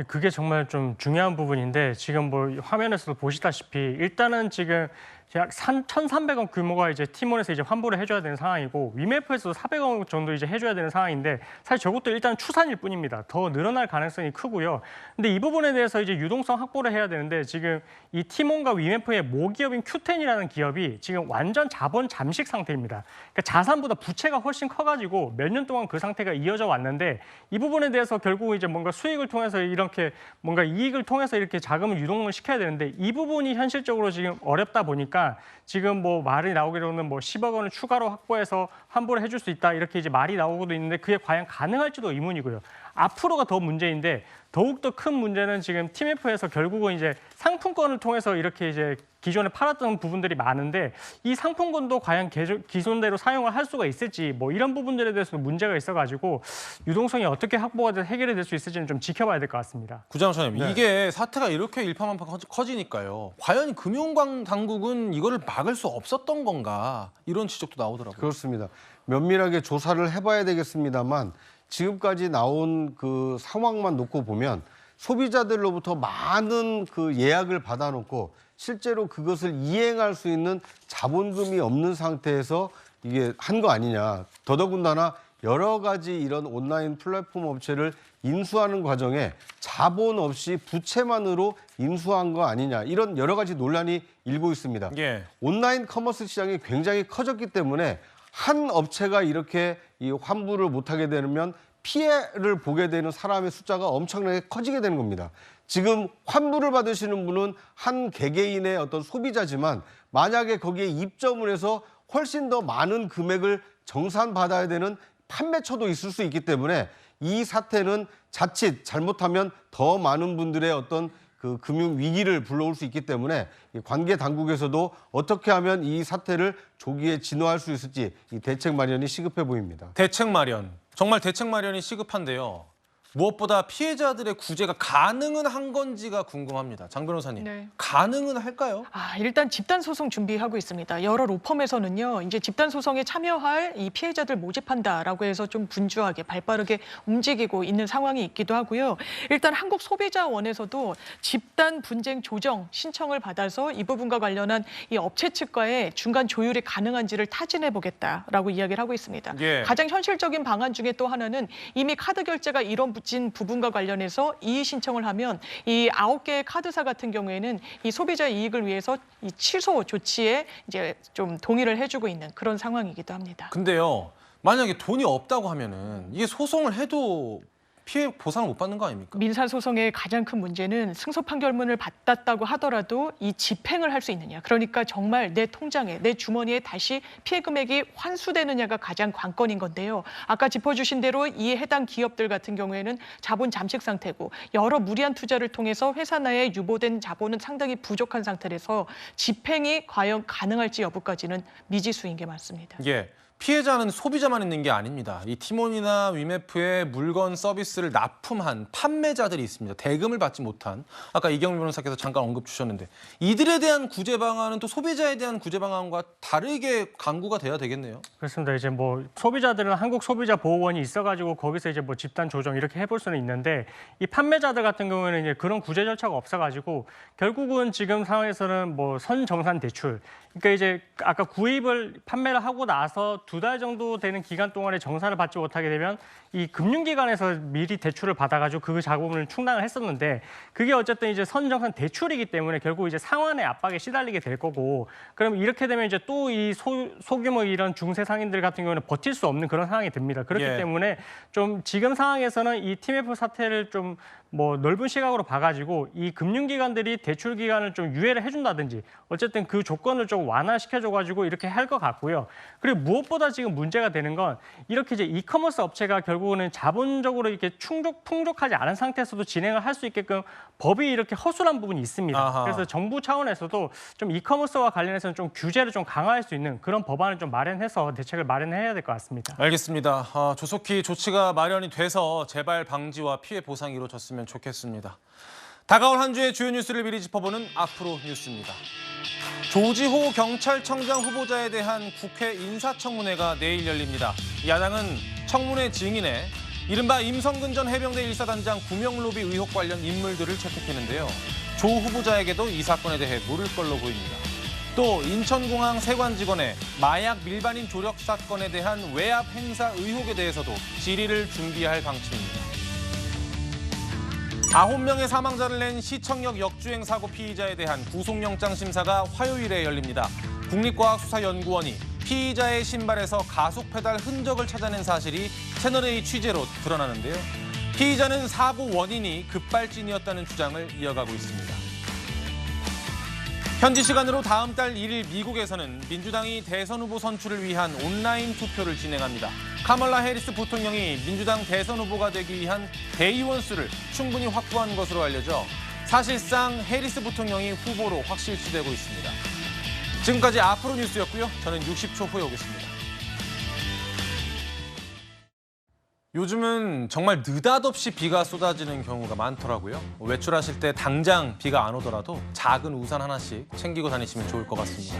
그게 정말 좀 중요한 부분인데 지금 뭐 화면에서도 보시다시피 일단은 지금 약 1,300원 규모가 이제 티몬에서 이제 환불을 해줘야 되는 상황이고 위메프에서도 400원 정도 이제 해줘야 되는 상황인데 사실 저것도 일단 추산일 뿐입니다. 더 늘어날 가능성이 크고요. 근데 이 부분에 대해서 이제 유동성 확보를 해야 되는데 지금 이 티몬과 위메프의 모기업인 Q10이라는 기업이 지금 완전 자본 잠식 상태입니다. 그러니까 자산보다 부채가 훨씬 커가지고 몇 년 동안 그 상태가 이어져 왔는데 이 부분에 대해서 결국 이제 뭔가 수익을 통해서 이렇게 뭔가 이익을 통해서 이렇게 자금을 유동을 시켜야 되는데 이 부분이 현실적으로 지금 어렵다 보니까 지금 뭐 말이 나오기로는 뭐 10억 원을 추가로 확보해서 환불을 해줄 수 있다 이렇게 이제 말이 나오고도 있는데 그게 과연 가능할지도 의문이고요. 앞으로가 더 문제인데 더욱더 큰 문제는 지금 TMF에서 결국은 이제 상품권을 통해서 이렇게 이제 기존에 팔았던 부분들이 많은데 이 상품권도 과연 기존대로 사용을 할 수가 있을지 뭐 이런 부분들에 대해서도 문제가 있어가지고 유동성이 어떻게 확보가 돼서 해결이 될 수 있을지는 좀 지켜봐야 될 것 같습니다. 구장원님 이게 사태가 이렇게 일파만파 커지니까요. 과연 금융당국은 이거를 막을 수 없었던 건가 이런 지적도 나오더라고요. 그렇습니다. 면밀하게 조사를 해봐야 되겠습니다만 지금까지 나온 그 상황만 놓고 보면 소비자들로부터 많은 그 예약을 받아놓고 실제로 그것을 이행할 수 있는 자본금이 없는 상태에서 이게 한 거 아니냐. 더더군다나 여러 가지 이런 온라인 플랫폼 업체를 인수하는 과정에 자본 없이 부채만으로 인수한 거 아니냐. 이런 여러 가지 논란이 일고 있습니다. 예. 온라인 커머스 시장이 굉장히 커졌기 때문에 한 업체가 이렇게 이 환불을 못하게 되면 피해를 보게 되는 사람의 숫자가 엄청나게 커지게 되는 겁니다. 지금 환불을 받으시는 분은 한 개개인의 어떤 소비자지만 만약에 거기에 입점을 해서 훨씬 더 많은 금액을 정산받아야 되는 판매처도 있을 수 있기 때문에 이 사태는 자칫 잘못하면 더 많은 분들의 어떤 그 금융 위기를 불러올 수 있기 때문에 관계 당국에서도 어떻게 하면 이 사태를 조기에 진화할 수 있을지 이 대책 마련이 시급해 보입니다. 대책 마련. 정말 대책 마련이 시급한데요. 무엇보다 피해자들의 구제가 가능은 한 건지가 궁금합니다. 장 변호사님, 네. 가능은 할까요? 일단 집단 소송 준비하고 있습니다. 여러 로펌에서는요, 이제 집단 소송에 참여할 이 피해자들 모집한다라고 해서 좀 분주하게 발빠르게 움직이고 있는 상황이 있기도 하고요. 일단 한국소비자원에서도 집단 분쟁 조정 신청을 받아서 이 부분과 관련한 이 업체 측과의 중간 조율이 가능한지를 타진해 보겠다라고 이야기를 하고 있습니다. 예. 가장 현실적인 방안 중에 또 하나는 이미 카드 결제가 이뤄진 부분과 관련해서 이의 신청을 하면 이 9개의 카드사 같은 경우에는 이 소비자 이익을 위해서 이 취소 조치에 이제 좀 동의를 해주고 있는 그런 상황이기도 합니다. 근데요, 만약에 돈이 없다고 하면은 이게 소송을 해도 피해 보상을 못 받는 거 아닙니까? 민사소송의 가장 큰 문제는 승소 판결문을 받았다고 하더라도 이 집행을 할 수 있느냐. 그러니까 정말 내 통장에, 내 주머니에 다시 피해 금액이 환수되느냐가 가장 관건인 건데요. 아까 짚어주신 대로 이 해당 기업들 같은 경우에는 자본 잠식 상태고 여러 무리한 투자를 통해서 회사 내에 유보된 자본은 상당히 부족한 상태라서 집행이 과연 가능할지 여부까지는 미지수인 게 맞습니다. 예. 피해자는 소비자만 있는 게 아닙니다. 이 티몬이나 위메프의 물건 서비스를 납품한 판매자들이 있습니다. 대금을 받지 못한. 아까 이경민 변호사께서 잠깐 언급 주셨는데 이들에 대한 구제 방안은 또 소비자에 대한 구제 방안과 다르게 강구가 돼야 되겠네요. 그렇습니다. 이제 뭐 소비자들은 한국소비자보호원이 있어가지고 거기서 이제 뭐 집단 조정 이렇게 해볼 수는 있는데 이 판매자들 같은 경우에는 이제 그런 구제 절차가 없어가지고 결국은 지금 상황에서는 뭐 선정산 대출. 그러니까 이제 아까 구입을 판매를 하고 나서 2달 정도 되는 기간 동안에 정산을 받지 못하게 되면 이 금융기관에서 미리 대출을 받아가지고 그 자금을 충당을 했었는데 그게 어쨌든 이제 선정산 대출이기 때문에 결국 이제 상환의 압박에 시달리게 될 거고 그럼 이렇게 되면 이제 또 이 소규모 이런 중세 상인들 같은 경우는 버틸 수 없는 그런 상황이 됩니다. 그렇기 때문에 좀 지금 상황에서는 이 TMF 사태를 좀 뭐 넓은 시각으로 봐가지고 이 금융기관들이 대출 기간을 좀 유예를 해준다든지 어쨌든 그 조건을 좀 좀 완화시켜줘가지고 이렇게 할 것 같고요. 그리고 무엇보다 지금 문제가 되는 건 이렇게 이제 이커머스 업체가 결국은 자본적으로 이렇게 풍족하지 않은 상태에서도 진행을 할 수 있게끔 법이 이렇게 허술한 부분이 있습니다. 아하. 그래서 정부 차원에서도 좀 이커머스와 관련해서는 좀 규제를 좀 강화할 수 있는 그런 법안을 좀 마련해서 대책을 마련해야 될 것 같습니다. 알겠습니다. 조속히 조치가 마련이 돼서 재발 방지와 피해 보상이 이루어졌으면 좋겠습니다. 다가올 한 주의 주요 뉴스를 미리 짚어보는 앞으로 뉴스입니다. 조지호 경찰청장 후보자에 대한 국회 인사청문회가 내일 열립니다. 야당은 청문회 증인에 이른바 임성근 전 해병대 1사단장 구명로비 의혹 관련 인물들을 채택했는데요. 조 후보자에게도 이 사건에 대해 물을 걸로 보입니다. 또 인천공항 세관 직원의 마약 밀반인 조력 사건에 대한 외압 행사 의혹에 대해서도 질의를 준비할 방침입니다. 9명의 사망자를 낸 시청역 역주행 사고 피의자에 대한 구속영장 심사가 화요일에 열립니다. 국립과학수사연구원이 피의자의 신발에서 가속 페달 흔적을 찾아낸 사실이 채널A 취재로 드러나는데요. 피의자는 사고 원인이 급발진이었다는 주장을 이어가고 있습니다. 현지 시간으로 다음 달 1일 미국에서는 민주당이 대선 후보 선출을 위한 온라인 투표를 진행합니다. 카멀라 해리스 부통령이 민주당 대선 후보가 되기 위한 대의원 수를 충분히 확보한 것으로 알려져 사실상 해리스 부통령이 후보로 확실시되고 있습니다. 지금까지 앞으로 뉴스였고요. 저는 60초 후에 오겠습니다. 요즘은 정말 느닷없이 비가 쏟아지는 경우가 많더라고요. 외출하실 때 당장 비가 안 오더라도 작은 우산 하나씩 챙기고 다니시면 좋을 것 같습니다.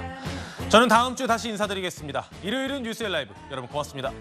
저는 다음 주에 다시 인사드리겠습니다. 일요일은 뉴스의 라이브. 여러분 고맙습니다.